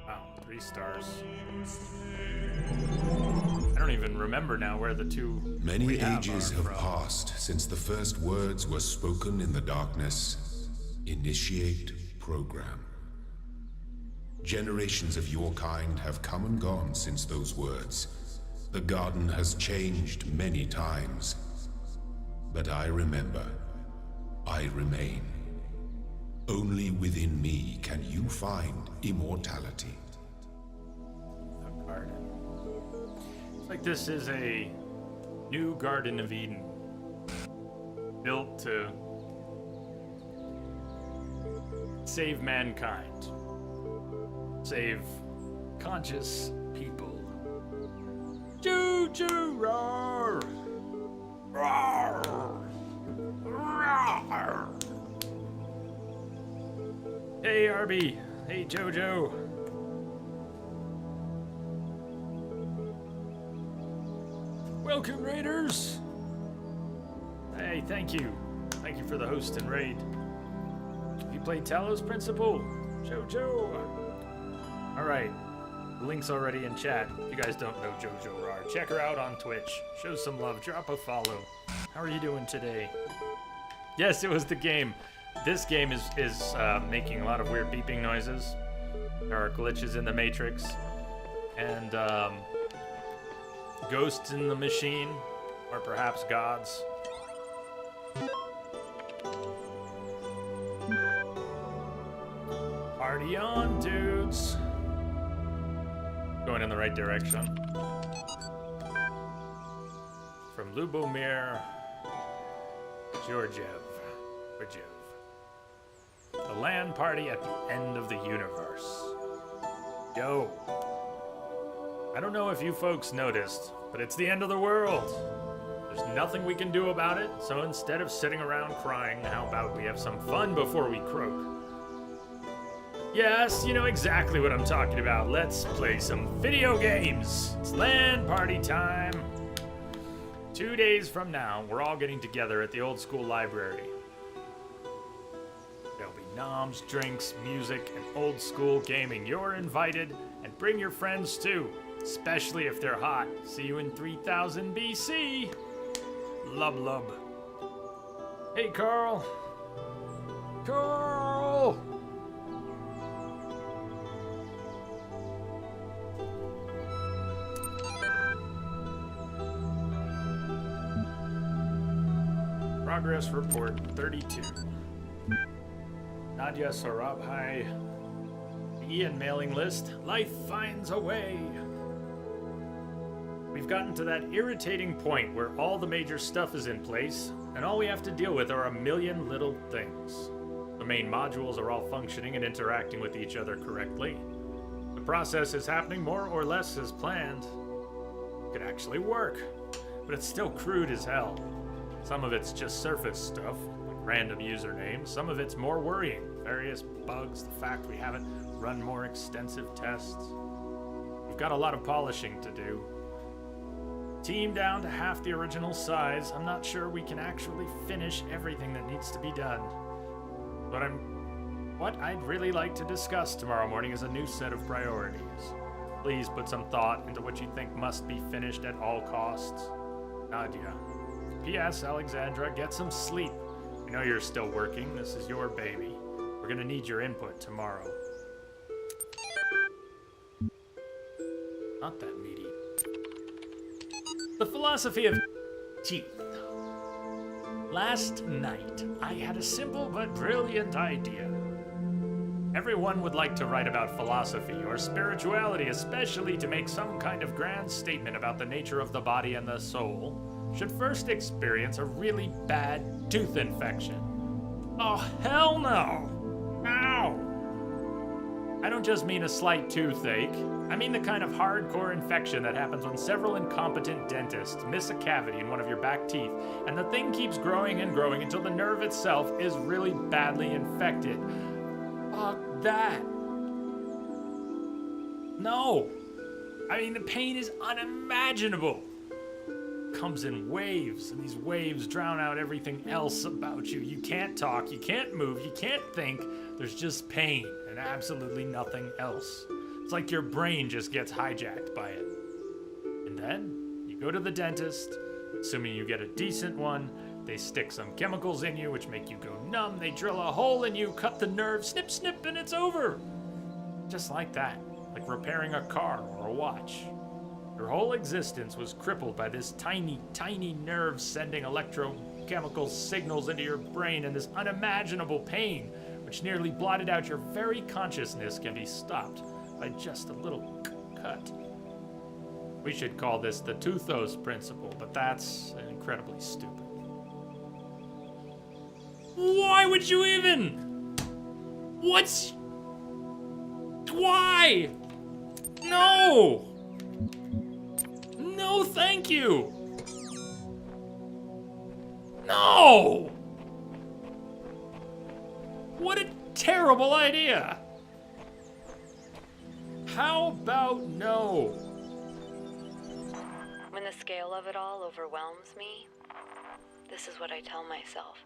Wow, 3 stars. I don't even remember now where the two Many ages have passed since the first words were spoken in the darkness. Initiate program. Generations of your kind have come and gone since those words. The garden has changed many times. But I remember. I remain. Only within me can you find immortality. A garden. It's like this is a new Garden of Eden. Built to save mankind. Save conscious people. Choo-choo, roar! Roar! Roar! Hey, Arby. Hey, Jojo. Welcome, Raiders. Hey, thank you. Thank you for the host and raid. You played Talos Principal? Jojo. Alright, the link's already in chat. If you guys don't know Jojo Rar, check her out on Twitch. Show some love, drop a follow. How are you doing today? Yes, it was the game. This game is making a lot of weird beeping noises. There are glitches in the Matrix. And ghosts in the machine. Or perhaps gods. Party on, dudes! Going in the right direction. From Lubomir, Georgiev. The LAN party at the end of the universe. Yo. I don't know if you folks noticed, but it's the end of the world. There's nothing we can do about it, so instead of sitting around crying, how about we have some fun before we croak? Yes, you know exactly what I'm talking about. Let's play some video games. It's LAN party time. 2 days from now, we're all getting together at the old school library. There'll be noms, drinks, music, and old school gaming. You're invited, and bring your friends too, especially if they're hot. See you in 3000 BC. Lub lub. Hey, Carl. Carl. Progress Report 32. Nadia Sorabhai. The Ian mailing list. Life finds a way. We've gotten to that irritating point where all the major stuff is in place, and all we have to deal with are a million little things. The main modules are all functioning and interacting with each other correctly. The process is happening more or less as planned. It could actually work, but it's still crude as hell. Some of it's just surface stuff, like random usernames. Some of it's more worrying. Various bugs, the fact we haven't run more extensive tests. We've got a lot of polishing to do. Team down to half the original size. I'm not sure we can actually finish everything that needs to be done. But what I'd really like to discuss tomorrow morning is a new set of priorities. Please put some thought into what you think must be finished at all costs. Nadia. P.S. Alexandra, get some sleep. We know you're still working. This is your baby. We're gonna need your input tomorrow. Not that meaty. The philosophy of teeth. Last night, I had a simple but brilliant idea. Everyone would like to write about philosophy or spirituality, especially to make some kind of grand statement about the nature of the body and the soul, should first experience a really bad tooth infection. Oh, hell no! Ow! I don't just mean a slight toothache. I mean the kind of hardcore infection that happens when several incompetent dentists miss a cavity in one of your back teeth, and the thing keeps growing and growing until the nerve itself is really badly infected. Fuck that. No. I mean, the pain is unimaginable. It comes in waves, and these waves drown out everything else about you. You can't talk, you can't move, you can't think. There's just pain and absolutely nothing else. It's like your brain just gets hijacked by it. And then you go to the dentist, assuming you get a decent one. They stick some chemicals in you which make you go numb. They drill a hole in you, cut the nerve, snip, snip, and it's over. Just like that, like repairing a car or a watch. Your whole existence was crippled by this tiny, tiny nerve sending electrochemical signals into your brain, and this unimaginable pain, which nearly blotted out your very consciousness, can be stopped by just a little cut. We should call this the Toothos principle, but that's incredibly stupid. Why would you even? Why? No! No, thank you! No! What a terrible idea! How about no? When the scale of it all overwhelms me, this is what I tell myself.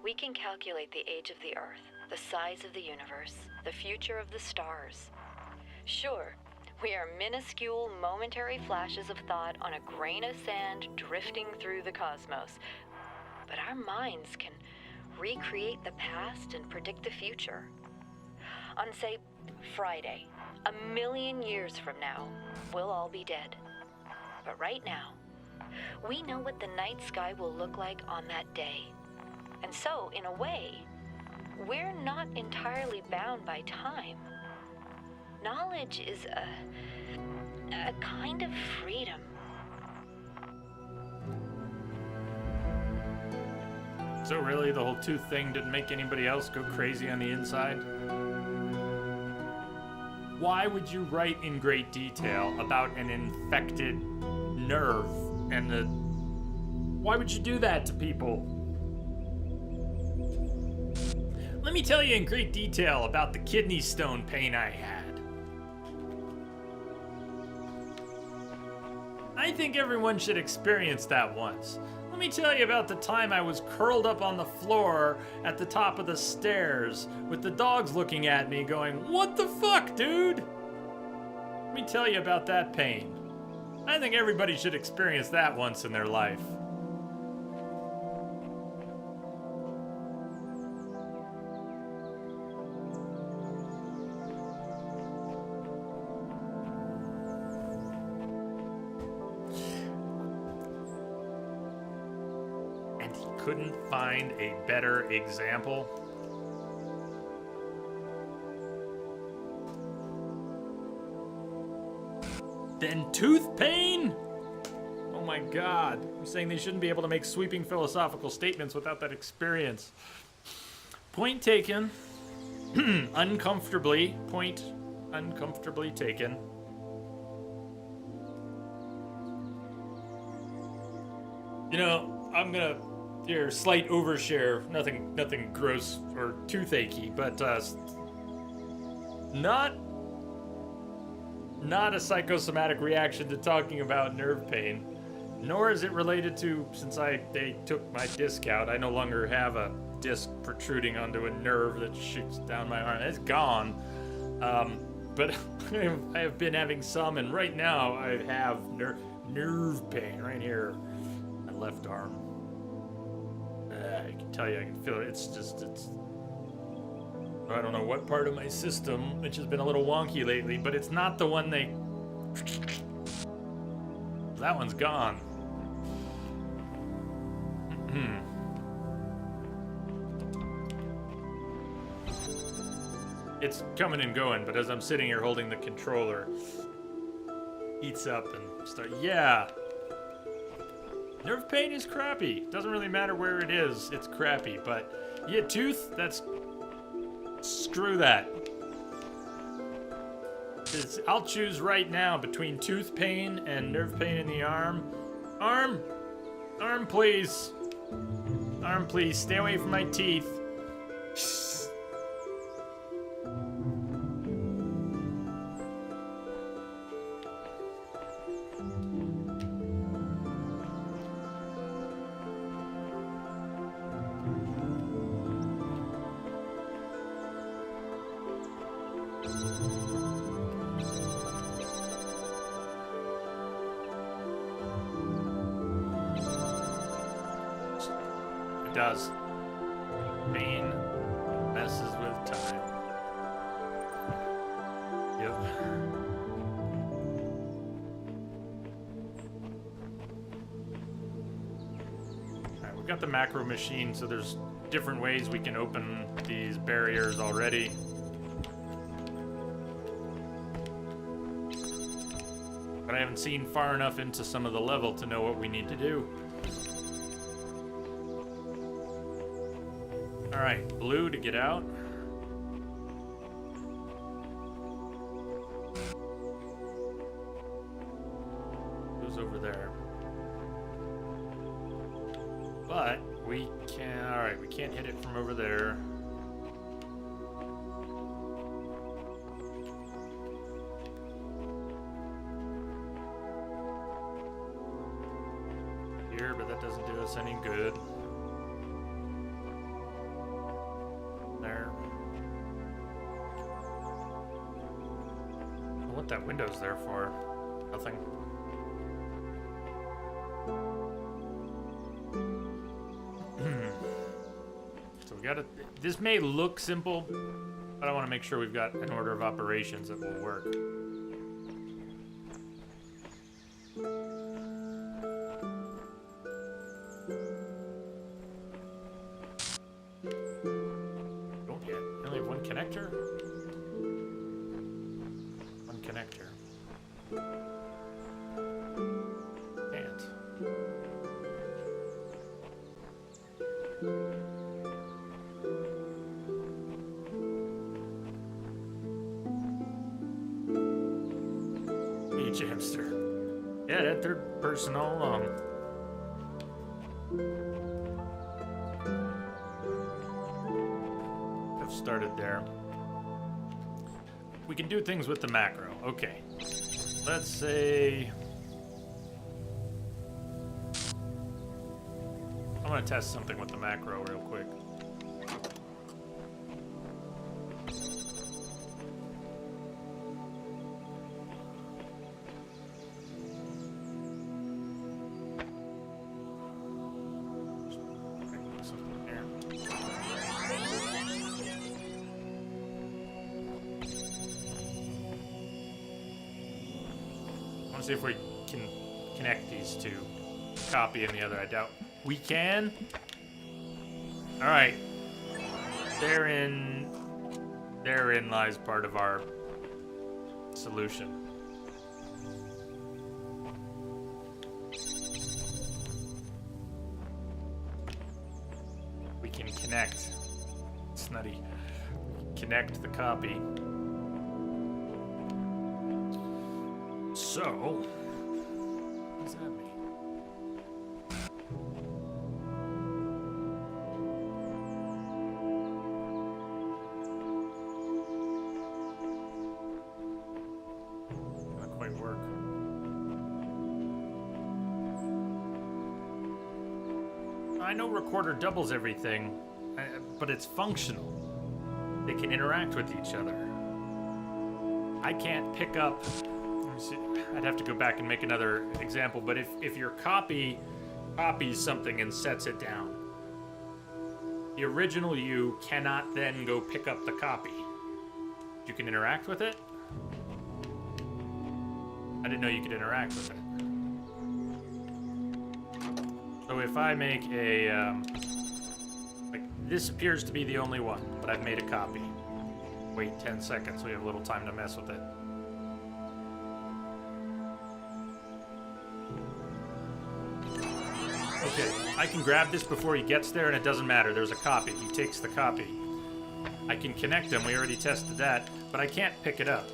We can calculate the age of the Earth, the size of the universe, the future of the stars. Sure, we are minuscule, momentary flashes of thought on a grain of sand drifting through the cosmos. But our minds can recreate the past and predict the future. On, say, Friday, 1,000,000 years from now, we'll all be dead. But right now, we know what the night sky will look like on that day. And so, in a way, we're not entirely bound by time. Knowledge is a kind of freedom. So really, the whole tooth thing didn't make anybody else go crazy on the inside? Why would you write in great detail about an infected nerve and the... Why would you do that to people? Let me tell you in great detail about the kidney stone pain I had. I think everyone should experience that once. Let me tell you about the time I was curled up on the floor at the top of the stairs with the dogs looking at me going, "What the fuck, dude?" Let me tell you about that pain. I think everybody should experience that once in their life. couldn't find a better example. Then tooth pain? Oh my god. I'm saying they shouldn't be able to make sweeping philosophical statements without that experience. Point taken. Uncomfortably. Point uncomfortably taken. You know, I'm gonna here slight overshare. Nothing gross or toothache, but not a psychosomatic reaction to talking about nerve pain, nor is it related to, since they took my disc out, I no longer have a disc protruding onto a nerve that shoots down my arm. It's gone. But I have been having some, and right now I have nerve pain right here, my left arm. I can tell you, I can feel it. It's I don't know what part of my system, which has been a little wonky lately, but it's not the one they... That one's gone. It's coming and going, but as I'm sitting here holding the controller, heats up and start... Yeah! Nerve pain is crappy. Doesn't really matter where it is, it's crappy, but... Yeah, tooth, that's... Screw that. I'll choose right now between tooth pain and nerve pain in the arm. Arm, please. Arm, please. Stay away from my teeth. It does. Pain messes with time. Yep. Alright, we've got the macro machine, so there's different ways we can open these barriers already. But I haven't seen far enough into some of the level to know what we need to do. Alright, blue to get out. Who's over there? But we can... Alright, we can't hit it from over there. Here, but that doesn't do us any good. There. What that window's there for? Nothing. So we gotta... This may look simple, but I want to make sure we've got an order of operations that will work. Don't yet. We only have one connector? One connector. Can't. Beach hamster. Yeah, that third person all along. I've started there. We can do things with the macro. Okay. Let's say... I'm gonna test something with the macro real quick. Something there. I want to see if we can connect these two. Copy and the other. I doubt we can. All right. Therein lies part of our solution. We can connect. Snutty. Connect the copy. So, what does that mean? Not quite work. I know recorder doubles everything, but it's functional. They can interact with each other. I can't pick up. Let me see. I'd have to go back and make another example, but if your copy copies something and sets it down, the original you cannot then go pick up the copy. You can interact with it? I didn't know you could interact with it. So if I make a, like, this appears to be the only one, but I've made a copy. Wait 10 seconds, we have a little time to mess with it. Okay, I can grab this before he gets there and it doesn't matter, there's a copy. He takes the copy. I can connect them, we already tested that, but I can't pick it up.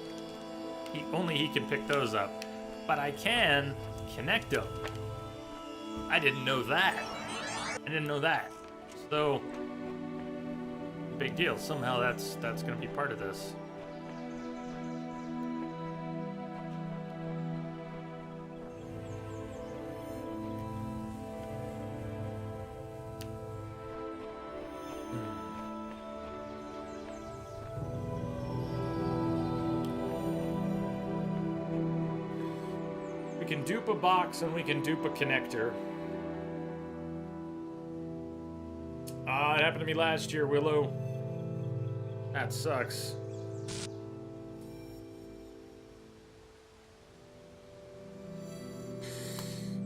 Only he can pick those up. But I can connect them. I didn't know that. I didn't know that. So, big deal. Somehow that's going to be part of this. We can dupe a box and we can dupe a connector. It happened to me last year, Willow. That sucks.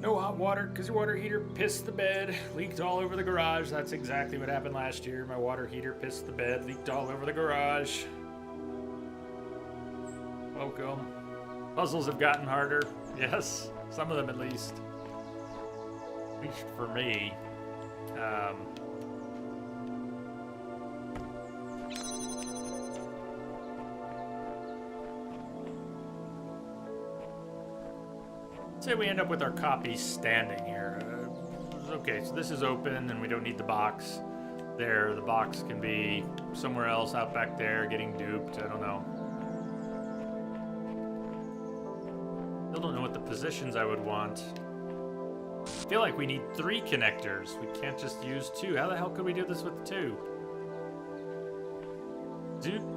No hot water because your water heater pissed the bed, leaked all over the garage. That's exactly what happened last year. My water heater pissed the bed, leaked all over the garage. Welcome. Puzzles have gotten harder. Yes, some of them at least. At least for me. Say we end up with our copy standing here. Okay, so this is open and we don't need the box there. The box can be somewhere else out back there getting duped. I don't know. Still don't know what the positions I would want. I feel like we need 3 connectors. We can't just use 2. How the hell could we do this with 2? Dupe.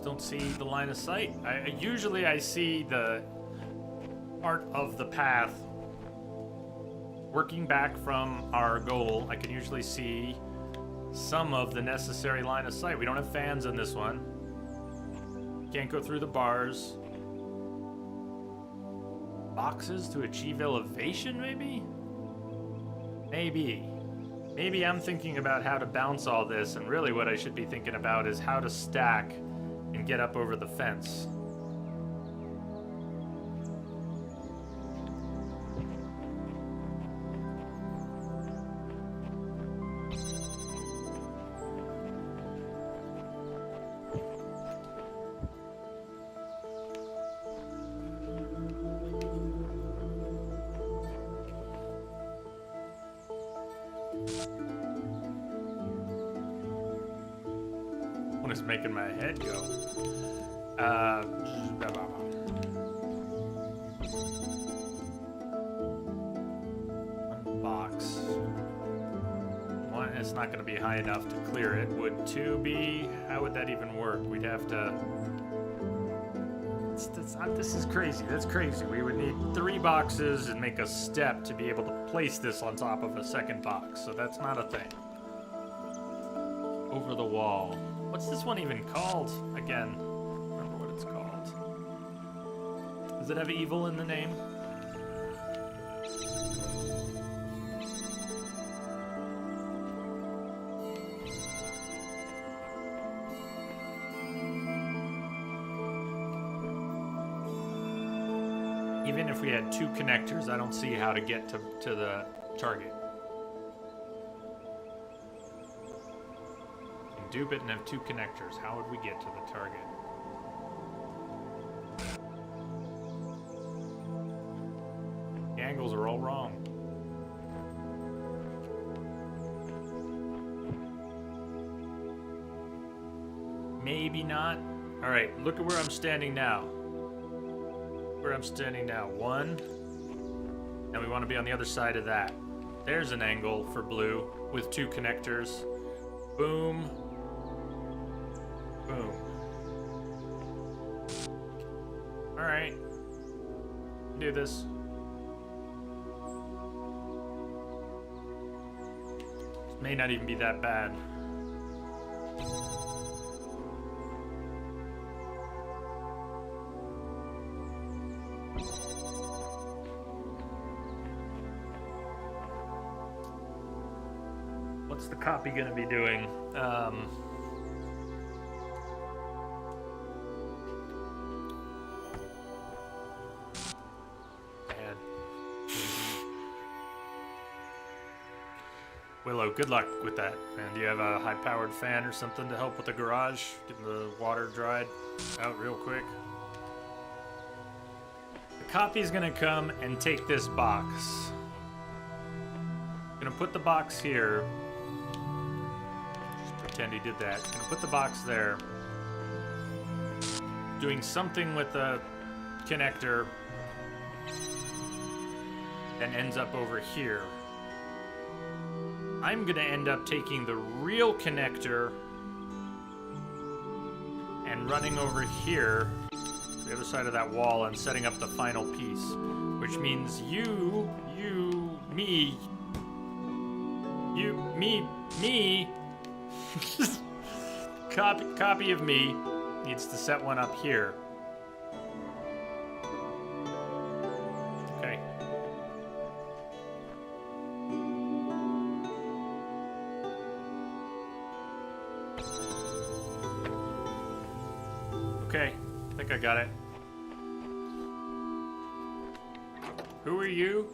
Don't see the line of sight. Usually I see the part of the path working back from our goal. I can usually see some of the necessary line of sight. We don't have fans on this one. Can't go through the bars. Boxes to achieve elevation, maybe? Maybe I'm thinking about how to bounce all this, and really what I should be thinking about is how to stack and get up over the fence. One is making my head go. One box. it's not going to be high enough to clear it. Would 2 be? How would that even work? We'd have to... This is crazy. That's crazy. We would need 3 boxes and make a step to be able to place this on top of a second box. So that's not a thing. Over the wall. What's this one even called? Again, I don't remember what it's called. Does it have evil in the name? Even if we had 2 connectors, I don't see how to get to the target. You can dupe it and have 2 connectors. How would we get to the target? The angles are all wrong. Maybe not. All right, look at where I'm standing now. Where I'm standing now. 1. And we want to be on the other side of that. There's an angle for blue with 2 connectors. Boom. Boom. Alright. Do this. This may not even be that bad. What's the copy gonna be doing? Bad. Willow, good luck with that. And do you have a high-powered fan or something to help with the garage? Getting the water dried out real quick. The copy's gonna come and take this box. Gonna put the box here. Pretend he did that. Gonna put the box there. Doing something with the connector that ends up over here. I'm gonna end up taking the real connector and running over here to the other side of that wall and setting up the final piece. Which means me, copy of me needs to set one up here. Okay. Okay, I think I got it. Who are you?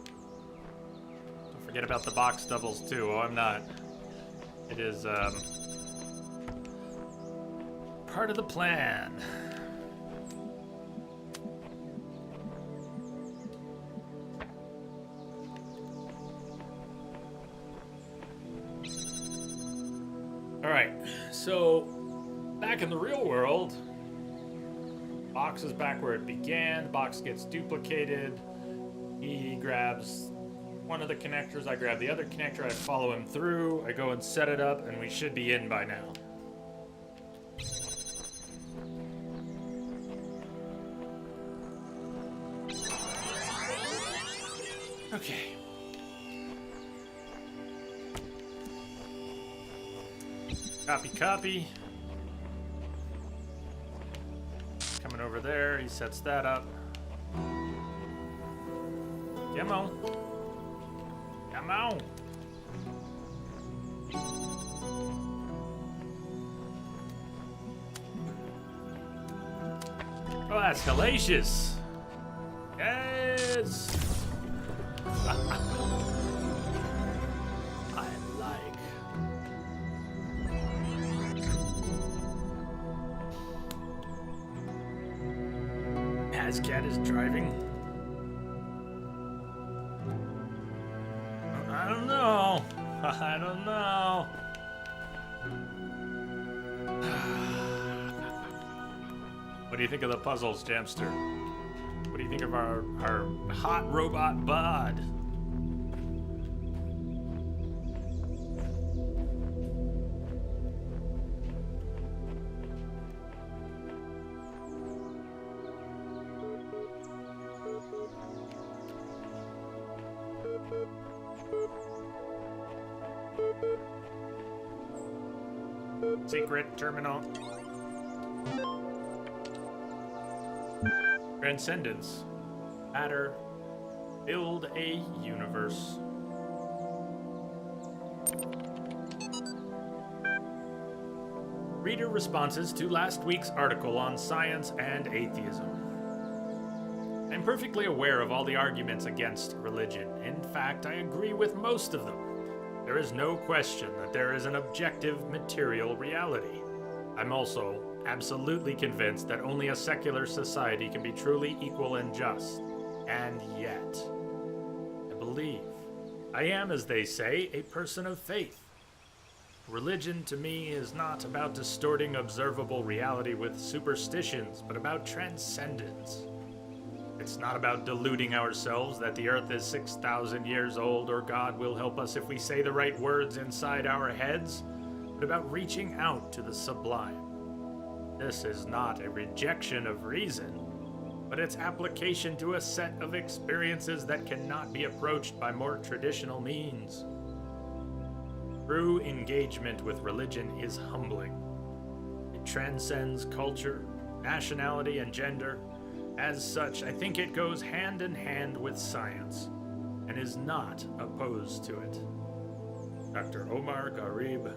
Don't forget about the box doubles too. Oh, I'm not. It is, part of the plan. All right, so back in the real world, box is back where it began. The box gets duplicated. He grabs one of the connectors, I grab the other connector, I follow him through, I go and set it up, and we should be in by now. Okay. Copy. Coming over there, he sets that up. Come on. Come on. Oh, that's hellacious. Yes. I like. Hazcat is driving. I don't know. I don't know. What do you think of the puzzles, Jamster? What do you think of our hot robot bod? Secret terminal. Transcendence. Matter. Build a universe. Reader responses to last week's article on science and atheism. I'm perfectly aware of all the arguments against religion. In fact, I agree with most of them. There is no question that there is an objective material reality. I'm also absolutely convinced that only a secular society can be truly equal and just. And yet, I believe. I am, as they say, a person of faith. Religion, to me, is not about distorting observable reality with superstitions, but about transcendence. It's not about deluding ourselves that the Earth is 6,000 years old or God will help us if we say the right words inside our heads, but about reaching out to the sublime. This is not a rejection of reason, but its application to a set of experiences that cannot be approached by more traditional means. True engagement with religion is humbling. It transcends culture, nationality, and gender. As such, I think it goes hand in hand with science, and is not opposed to it. Dr. Omar Gharib,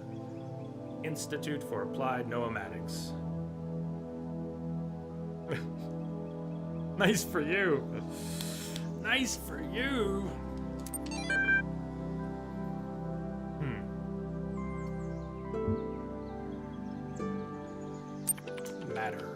Institute for Applied Noematics. Nice for you. Nice for you. Matter.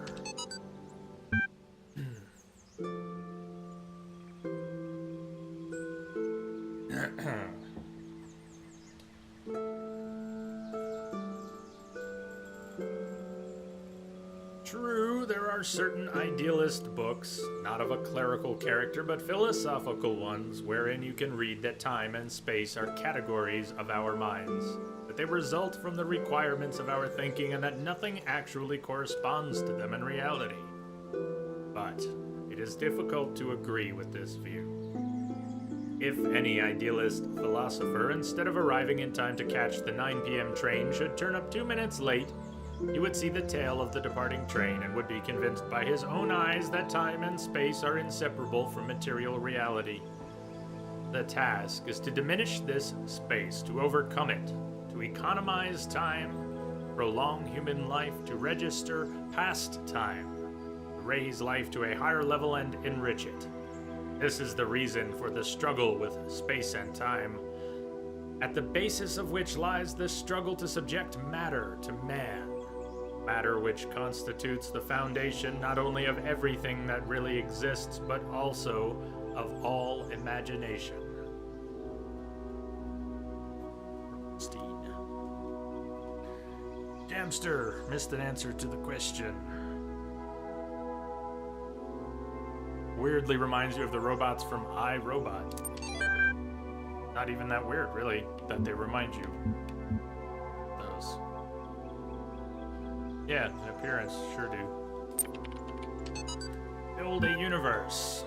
True, there are certain idealist books, not of a clerical character, but philosophical ones, wherein you can read that time and space are categories of our minds, that they result from the requirements of our thinking, and that nothing actually corresponds to them in reality. But it is difficult to agree with this view. If any idealist philosopher, instead of arriving in time to catch the 9 p.m. train, should turn up 2 minutes late, you would see the tail of the departing train and would be convinced by his own eyes that time and space are inseparable from material reality. The task is to diminish this space, to overcome it, to economize time, prolong human life, to register past time, to raise life to a higher level and enrich it. This is the reason for the struggle with space and time, at the basis of which lies the struggle to subject matter to man. Matter which constitutes the foundation not only of everything that really exists, but also of all imagination. Stein. Jamster missed an answer to the question. Weirdly reminds you of the robots from I, Robot. Not even that weird, really, that they remind you. Those. Yeah, in appearance, sure do. Build a universe.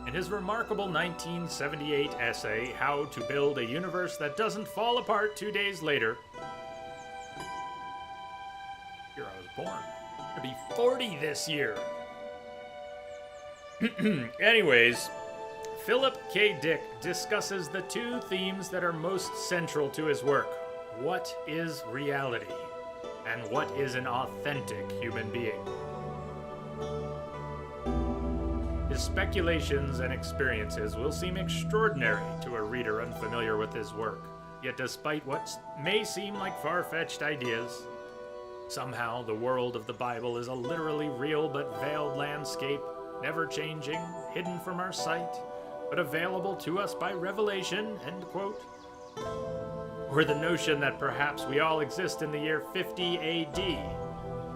In his remarkable 1978 essay, How to Build a Universe That Doesn't Fall Apart 2 days later. Here I was born. I'm gonna be 40 this year. Anyways, Philip K. Dick discusses the 2 themes that are most central to his work. What is reality? And what is an authentic human being? His speculations and experiences will seem extraordinary to a reader unfamiliar with his work. Yet despite what may seem like far-fetched ideas, somehow the world of the Bible is a literally real but veiled landscape, never changing, hidden from our sight, but available to us by revelation, end quote. Or the notion that perhaps we all exist in the year 50 AD.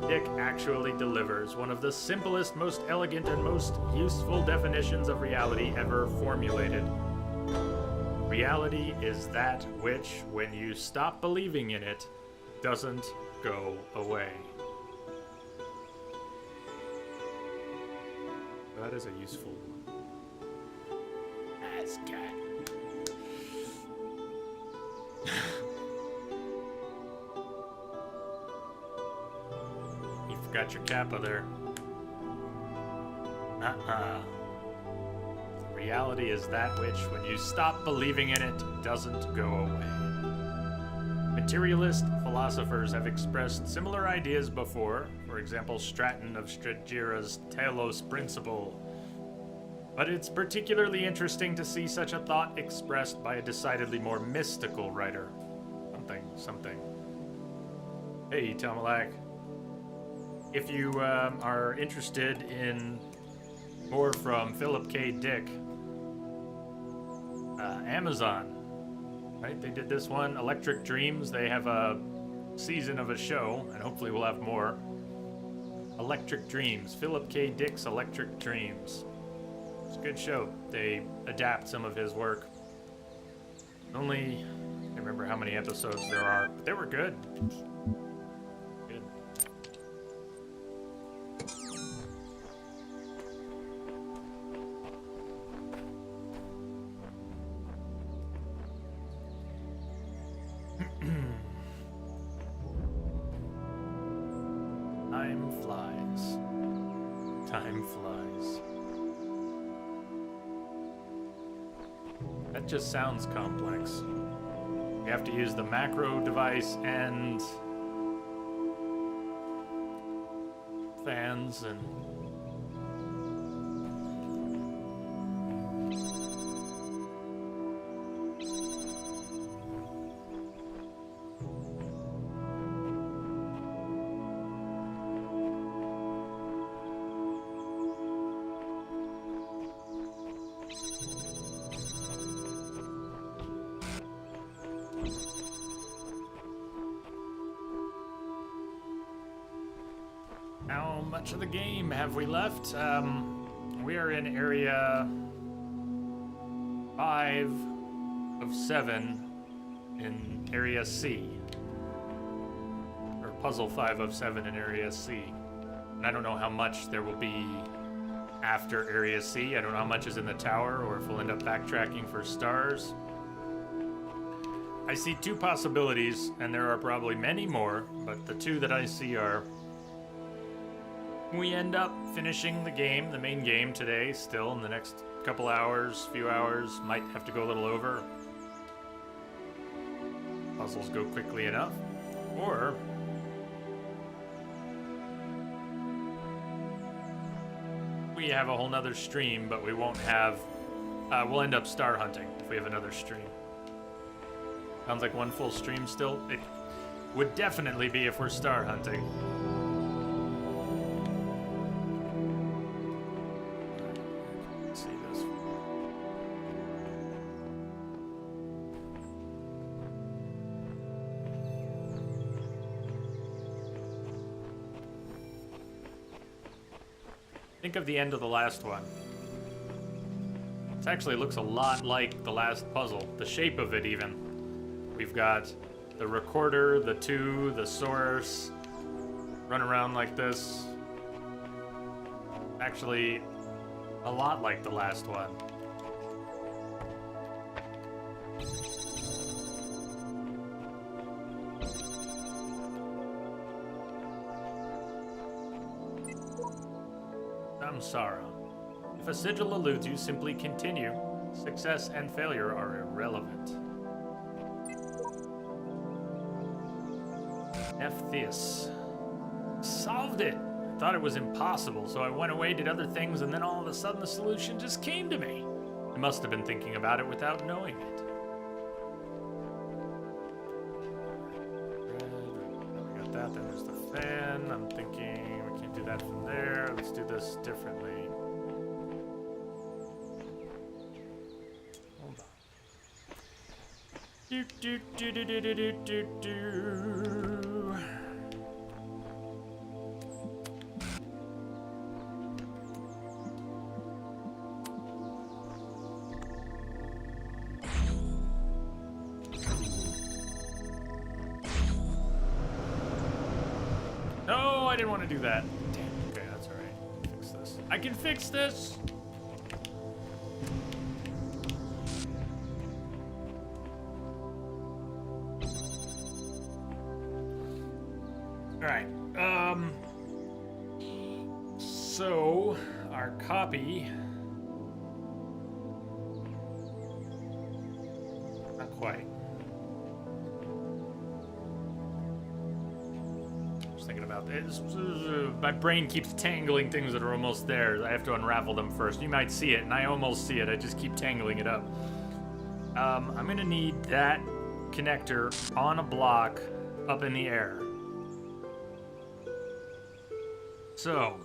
Dick actually delivers one of the simplest, most elegant, and most useful definitions of reality ever formulated. Reality is that which, when you stop believing in it, doesn't go away. That is a useful ascot. got your kappa there. Reality is that which, when you stop believing in it, doesn't go away. Materialist philosophers have expressed similar ideas before, for example, Stratton of Stragira's Talos principle. But it's particularly interesting to see such a thought expressed by a decidedly more mystical writer. Something. Hey, Tomalak. If you are interested in more from Philip K. Dick, Amazon, right? They did this one, Electric Dreams. They have a season of a show, and hopefully we'll have more. Electric Dreams, Philip K. Dick's Electric Dreams. It's a good show. They adapt some of his work. Only, I can't remember how many episodes there are, but they were good. Good. Time flies. Time flies. That just sounds complex. You have to use the macro device and fans and how much of the game have we left? We are in area 5 of 7 in area C. Or puzzle 5 of 7 in area C. And I don't know how much there will be after area C. I don't know how much is in the tower or if we'll end up backtracking for stars. I see 2 possibilities, and there are probably many more, but the 2 that I see are we end up finishing the game, the main game today, still in the next couple hours, few hours, might have to go a little over. Puzzles go quickly enough. Or we have a whole nother stream, but we won't have, we'll end up star hunting if we have another stream. Sounds like one full stream still. It would definitely be if we're star hunting. Think of the end of the last one. It actually looks a lot like the last puzzle. The shape of it, even. We've got the recorder, the 2, the source, run around like this. Actually, a lot like the last one. Samsara. If a sigil eludes you, simply continue. Success and failure are irrelevant. Theus. Solved it! I thought it was impossible, so I went away, did other things, and then all of a sudden the solution just came to me. I must have been thinking about it without knowing it. We got that, then there's the fan. I'm thinking we can't do that from there. Let's do this differently. Hold on. Do do do do do do do do. No, I didn't want to do that. Damn. Okay, that's all right. Fix this. I can fix this. All right. So, our copy... Not quite. Just thinking about this. My brain keeps tangling things that are almost there. I have to unravel them first. You might see it, and I almost see it. I just keep tangling it up. I'm gonna need that connector on a block up in the air. So...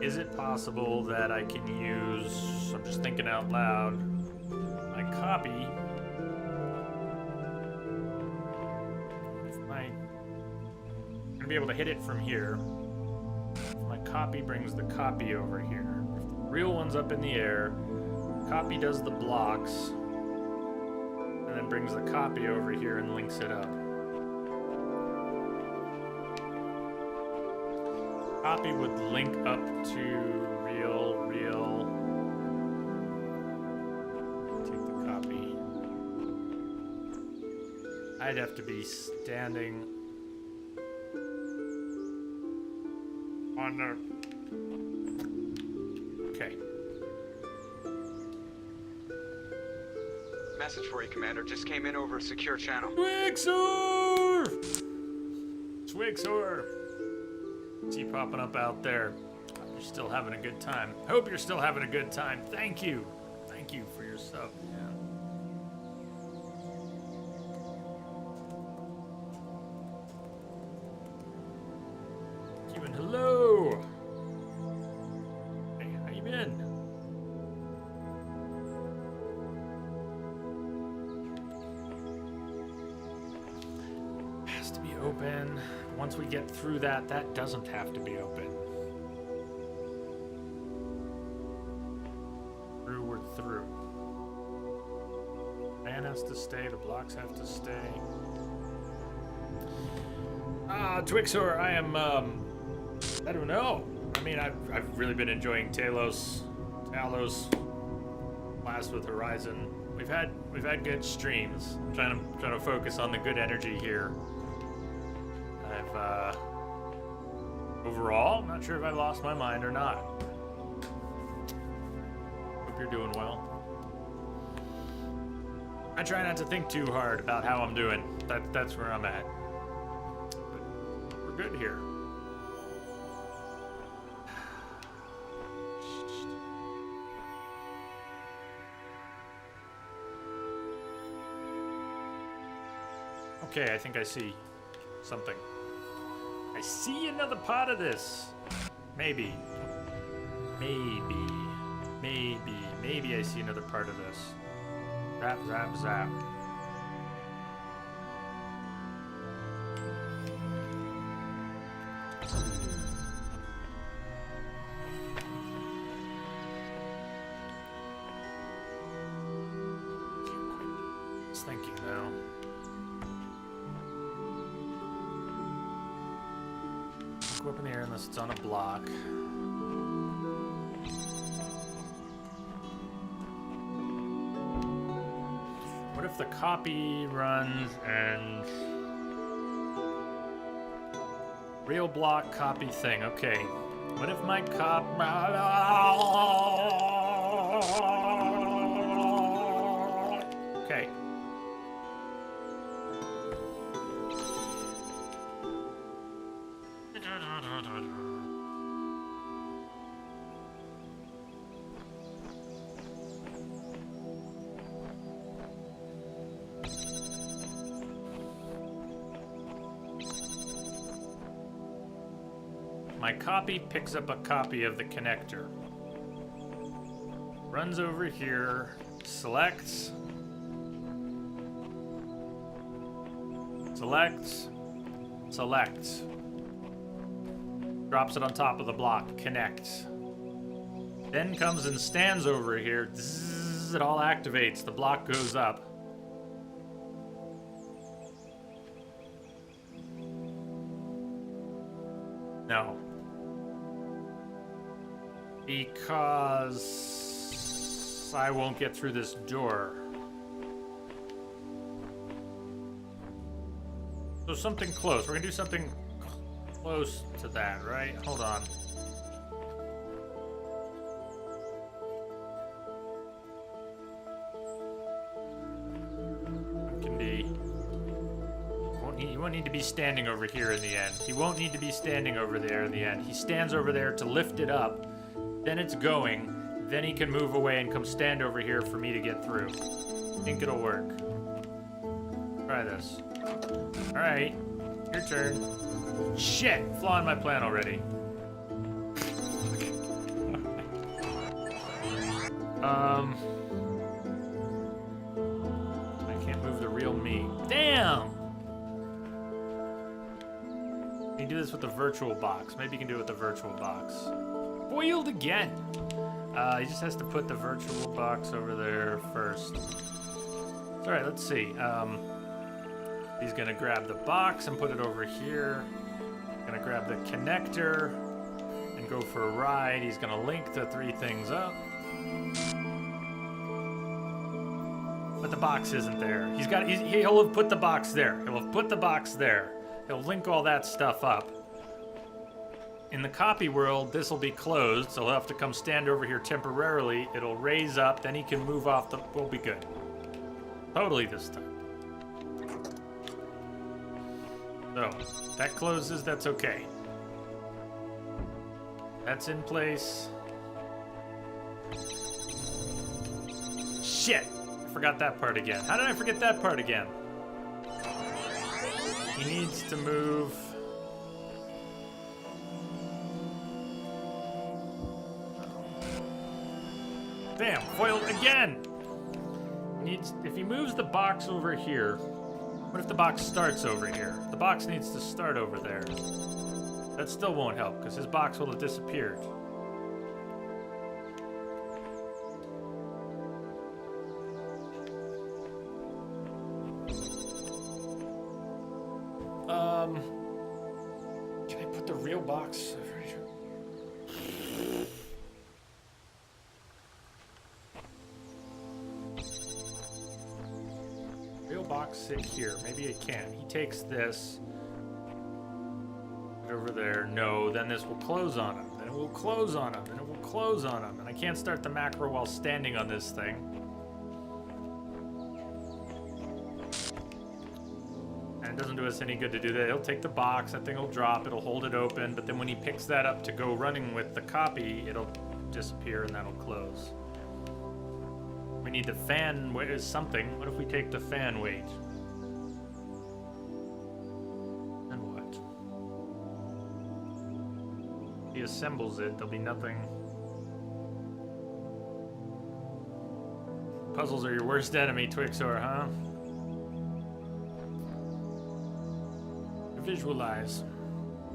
is it possible that I can use, I'm just thinking out loud, my copy, if I'm gonna be able to hit it from here, if my copy brings the copy over here, if the real one's up in the air, copy does the blocks, and then brings the copy over here and links it up. Copy would link up to real. Take the copy. I'd have to be standing on the... Okay. Message for you, Commander. Just came in over a secure channel. Swixor! See you popping up out there. Hope you're still having a good time. Hope you're still having a good time. Thank you. Thank you for your sub. Yeah. Thank you and hello. Hey, how you been? Has to be open. Once we get through that, that doesn't have to be open. We're through. Man has to stay, the blocks have to stay. Twixor, I am, I don't know. I mean, I've really been enjoying Talos, Blast with Horizon. We've had good streams. I'm trying to focus on the good energy here. Overall, I'm not sure if I lost my mind or not. Hope you're doing well. I try not to think too hard about how I'm doing. That's where I'm at. But we're good here. Okay, I think I see something. I see another part of this. Maybe I see another part of this. Zap, zap, zap. Just thinking now. Go up in the air unless it's on a block. What if the copy runs and real block copy thing? Okay. What if my Okay. My copy picks up a copy of the connector. Runs over here, selects, drops it on top of the block, connects. Then comes and stands over here, zzz, it all activates, the block goes up. No. Because I won't get through this door. So something close. We're gonna do something close to that, right? Hold on. It can be. He won't need to be standing over here in the end. He won't need to be standing over there in the end. He stands over there to lift it up. Then it's going. Then he can move away and come stand over here for me to get through. I think it'll work. Try this. All right. Your turn. Shit! Flaw in my plan already. I can't move the real me. Damn! You can do this with the virtual box. Maybe you can do it with the virtual box. Foiled again! He just has to put the virtual box over there first. Alright, let's see. He's gonna grab the box and put it over here. Gonna grab the connector and go for a ride. He's gonna link the three things up. But the box isn't there. He'll have put the box there. He'll have put the box there. He'll link all that stuff up. In the copy world, this will be closed, so he'll have to come stand over here temporarily. It'll raise up, then he can move off the... We'll be good. Totally this time. So, that closes, that's okay. That's in place. Shit! I forgot that part again. How did I forget that part again? He needs to move... Damn, foiled again! If he moves the box over here, what if the box starts over here? The box needs to start over there. That still won't help, because his box will have disappeared. Can I put the real box over here? Box sit here. Maybe it can. He takes this over there. No, then this will close on him. Then it will close on him. Then it will close on him. And I can't start the macro while standing on this thing. And it doesn't do us any good to do that. He'll take the box. That thing will drop. It'll hold it open. But then when he picks that up to go running with the copy, it'll disappear and that'll close. We need the fan weight is something. What if we take the fan weight? And what? He assembles it, there'll be nothing. Puzzles are your worst enemy, Twixor, huh? Visualize.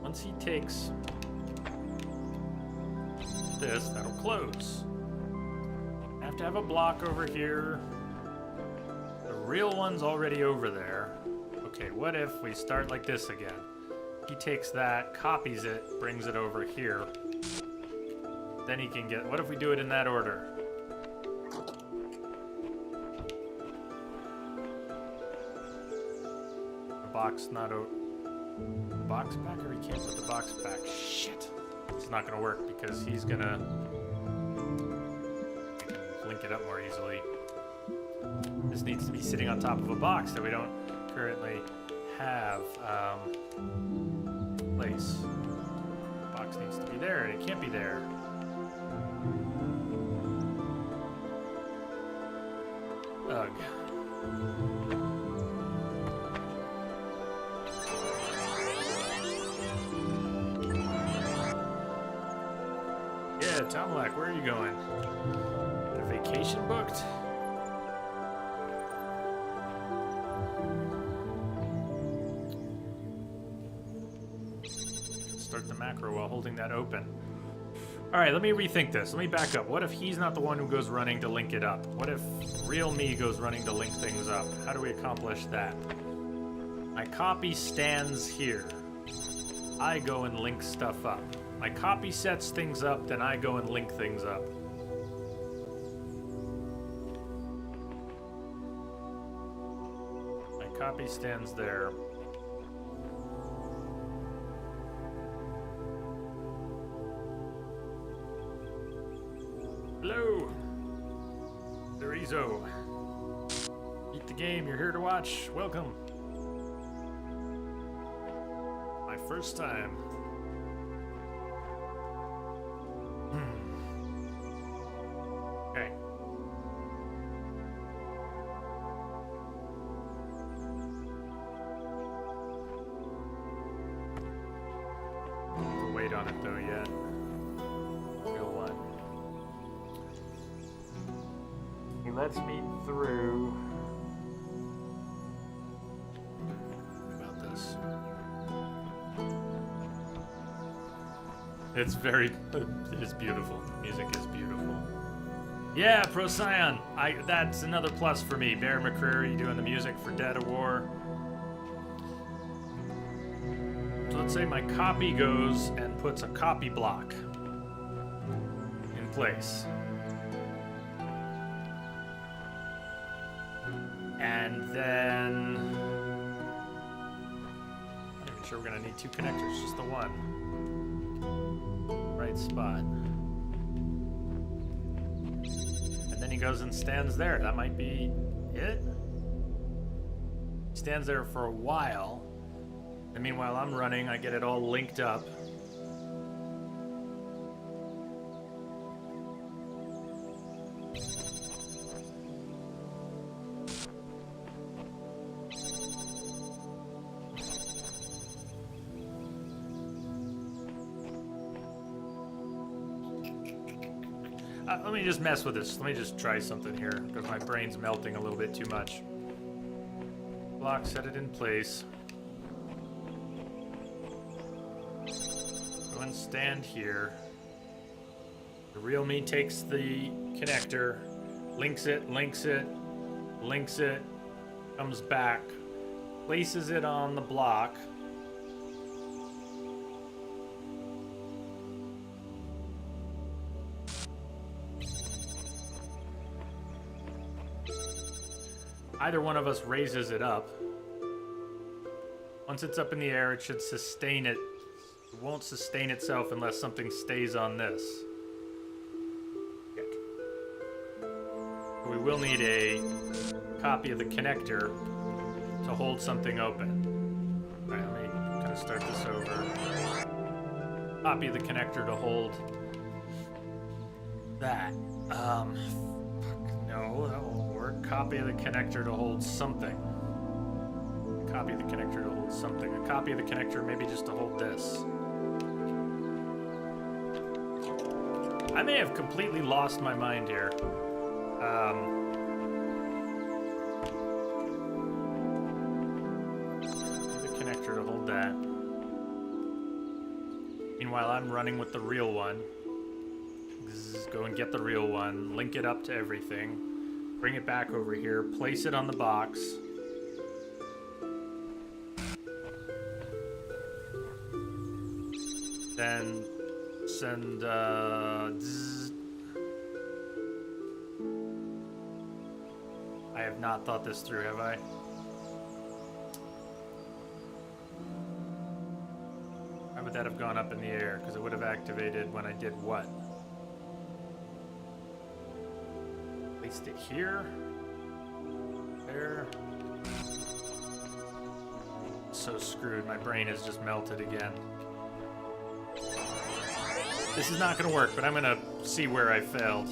Once he takes this, that'll close. Have to have a block over here. The real one's already over there. Okay, what if we start like this again? He takes that, copies it, brings it over here. Then he can get... What if we do it in that order? The box not out. Box back, or he can't put the box back? Shit! It's not gonna work because he's gonna... link it up more easily. This needs to be sitting on top of a box that we don't currently have place. The box needs to be there, and it can't be there. Ugh. Yeah, Tom Black, where are you going? Vacation booked? Start the macro while holding that open. Alright, let me rethink this. Let me back up. What if he's not the one who goes running to link it up? What if real me goes running to link things up? How do we accomplish that? My copy stands here. I go and link stuff up. My copy sets things up, then I go and link things up. Copy stands there. the game. You're here to watch. Welcome. My first time. Okay. We'll wait on it though yet. Real one. He lets me through. What about this? It's very, it is beautiful. The music is beautiful. Yeah, Procyon. That's another plus for me. Bear McCreary doing the music for Dead of War. So let's say my copy goes and puts a copy block in place. And then, I'm not even sure we're gonna need two connectors, just the one. Right spot. And then he goes and stands there. That might be it. He stands there for a while. And meanwhile I'm running, I get it all linked up. Let me just mess with this. Let me just try something here, because my brain's melting a little bit too much. Block, set it in place. Go and stand here. The real me takes the connector, links it, comes back, places it on the block. Either one of us raises it up. Once it's up in the air, it should sustain it. It won't sustain itself unless something stays on this. Okay. We will need a copy of the connector to hold something open. Alright, let me kind of start this over. Copy of the connector to hold that. Fuck, no, that won't work. Copy of the connector to hold something. Copy of the connector to hold something. A copy of the connector maybe just to hold this. I may have completely lost my mind here. The connector to hold that. Meanwhile, I'm running with the real one. Go and get the real one. Link it up to everything. Bring it back over here. Place it on the box. Then send I have not thought this through, have I? Why would that have gone up in the air? Because it would have activated when I did what? Placed it here. There. So screwed. My brain has just melted again. This is not going to work, but I'm going to see where I failed.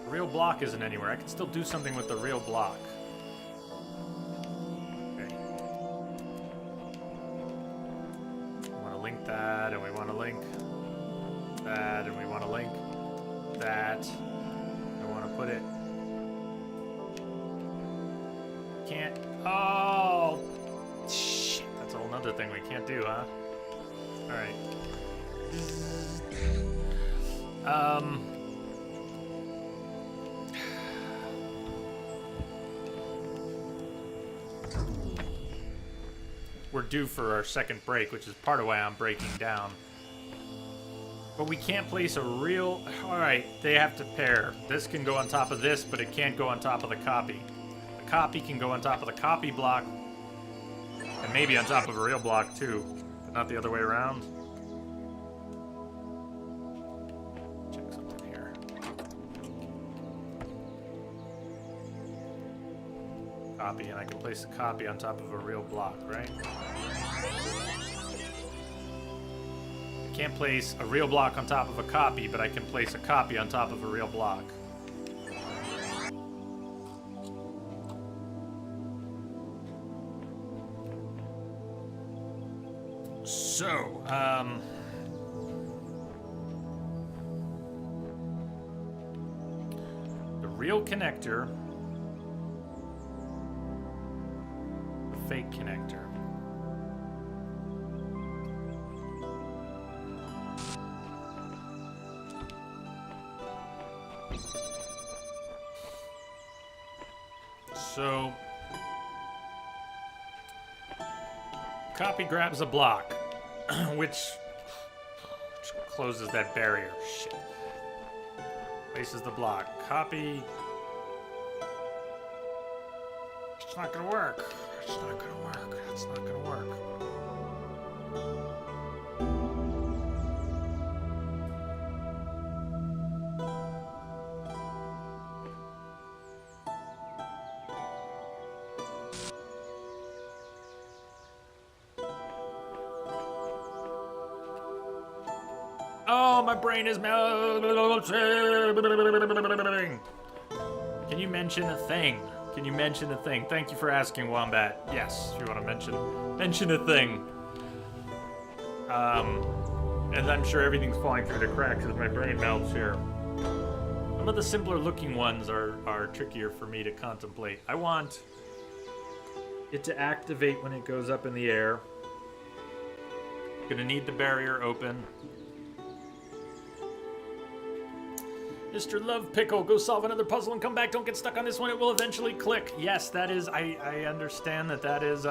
The real block isn't anywhere. I can still do something with the real block. Okay. We want to link that, and we want to link that, and we want to link that. I want to put it... Can't... Oh! Shit, that's a whole nother thing we can't do, huh? Alright. We're due for our second break, which is part of why I'm breaking down. But we can't place a real... Alright, they have to pair. This can go on top of this, but it can't go on top of the copy. The copy can go on top of the copy block, and maybe on top of a real block too, but not the other way around. Check something here. Copy, and I can place a copy on top of a real block, right? I can't place a real block on top of a copy, but I can place a copy on top of a real block. So, the real connector, the fake connector. So, copy grabs a block, which closes that barrier. Shit. Places the block. Copy. It's not gonna work. It's not gonna work. It's not gonna work. Oh, my brain is melting. Can you mention a thing? Can you mention a thing? Thank you for asking, Wombat. Yes, if you want to mention a thing. And I'm sure everything's falling through the cracks as my brain melts here. Some of the simpler looking ones are trickier for me to contemplate. I want it to activate when it goes up in the air. Gonna need the barrier open. Mr. Love Pickle, go solve another puzzle and come back. Don't get stuck on this one. It will eventually click. Yes, that is, I understand that is,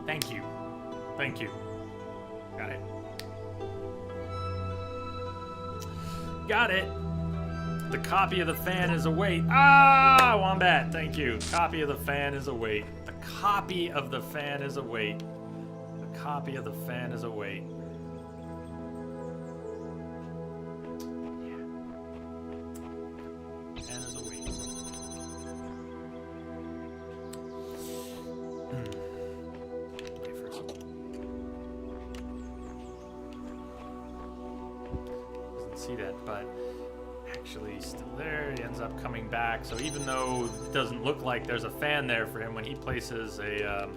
thank you. Thank you. Got it. Got it. The copy of the fan is await. Ah, Wombat, thank you. Copy of the fan is await. The copy of the fan is await. The copy of the fan is await. Coming back, so even though it doesn't look like there's a fan there for him, when he places a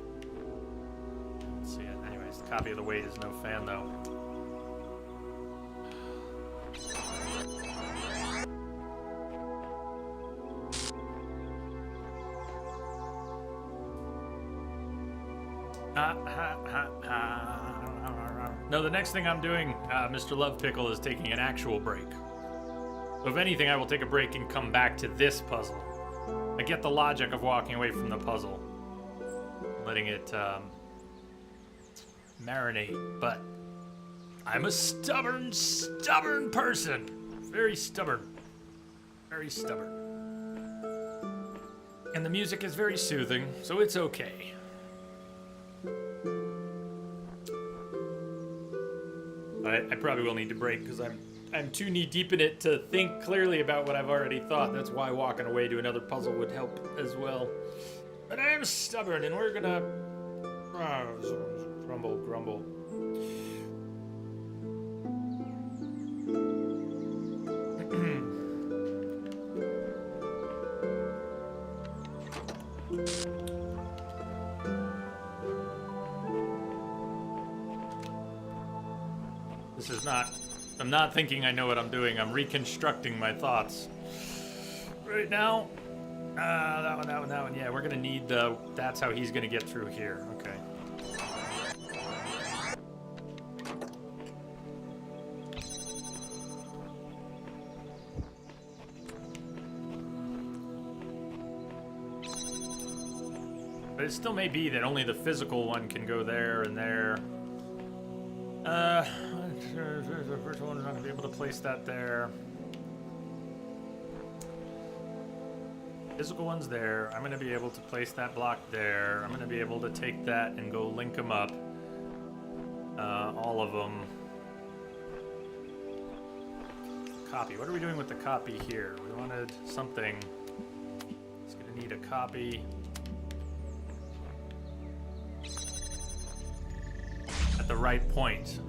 let's see it. Anyways, the copy of the weight is no fan though. No, the next thing I'm doing, Mr. Love Pickle, is taking an actual break. So if anything, I will take a break and come back to this puzzle. I get the logic of walking away from the puzzle, letting it marinate, but I'm a stubborn person. Very stubborn. Very stubborn. And the music is very soothing, so it's okay. I probably will need to break because I'm too knee-deep in it to think clearly about what I've already thought. That's why walking away to another puzzle would help as well. But I am stubborn, and we're gonna... grumble, grumble. This is not... I'm not thinking I know what I'm doing. I'm reconstructing my thoughts. Right now, that one. Yeah, we're gonna need the... That's how he's gonna get through here. Okay. But it still may be that only the physical one can go there and there. The virtual one's not gonna be able to place that there. Physical one's there. I'm gonna be able to place that block there. I'm gonna be able to take that and go link them up. All of them. Copy. What are we doing with the copy here? We wanted something Need a copy. At the right point.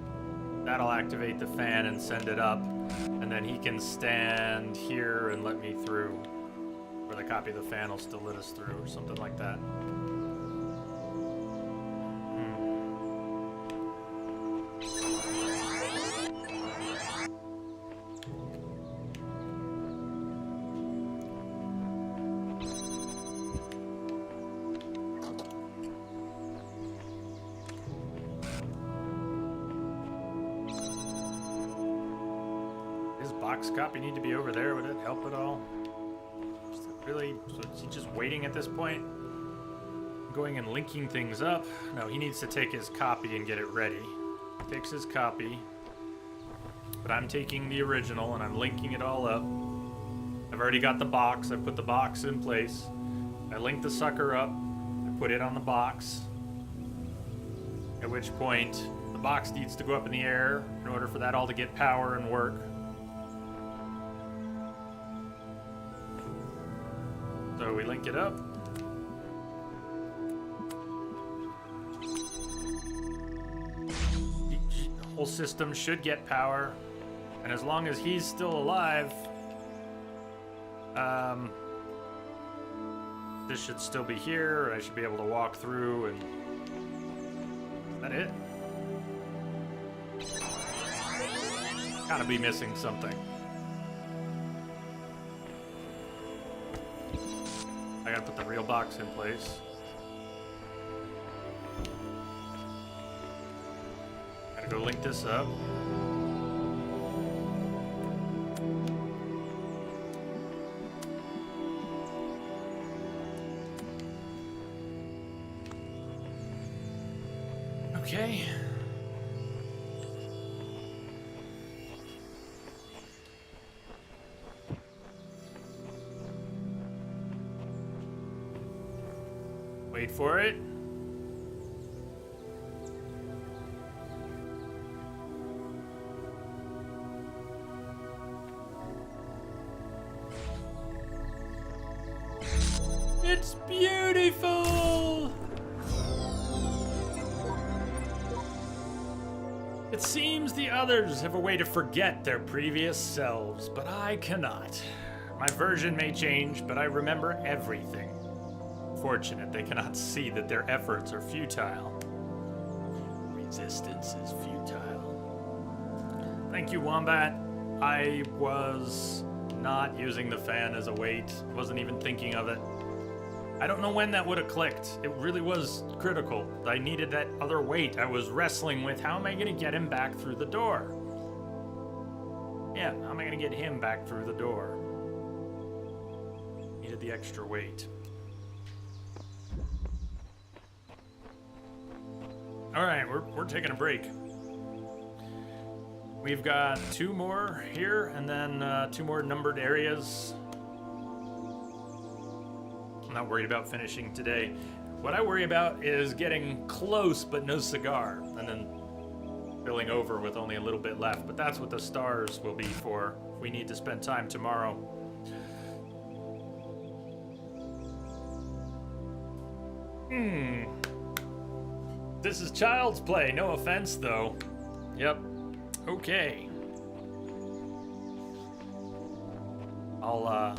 That'll activate the fan and send it up. And then he can stand here and let me through. Or the copy of the fan will still let us through, or something like that. Box copy need to be over there? Would it help at all? Is it really? So is he just waiting at this point? Going and linking things up? No, he needs to take his copy and get it ready. Takes his copy. But I'm taking the original and I'm linking it all up. I've already got the box. I put the box in place. I link the sucker up. I put it on the box. At which point, the box needs to go up in the air in order for that all to get power and work. So we link it up. The whole system should get power. And as long as he's still alive, this should still be here, and I should be able to walk through and... Is that it? Gotta be missing something. I gotta put the real box in place. Gotta go link this up. Okay. Wait for it. It's beautiful! It seems the others have a way to forget their previous selves, but I cannot. My version may change, but I remember everything. Fortunate they cannot see that their efforts are futile. Resistance is futile. Thank you, Wombat. I was not using the fan as a weight. Wasn't even thinking of it. I don't know when that would have clicked. It really was critical. I needed that other weight. I was wrestling with how am I going to get him back through the door? Yeah, how am I going to get him back through the door? Needed the extra weight. All right, we're taking a break. We've got 2 more here, and then 2 more numbered areas. I'm not worried about finishing today. What I worry about is getting close but no cigar, and then filling over with only a little bit left. But that's what the stars will be for. We need to spend time tomorrow. This is child's play, no offense though. Yep. Okay. I'll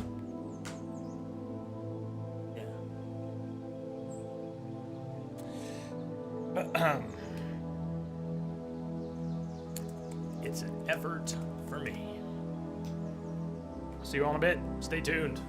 it's an effort for me. See you all in a bit. Stay tuned.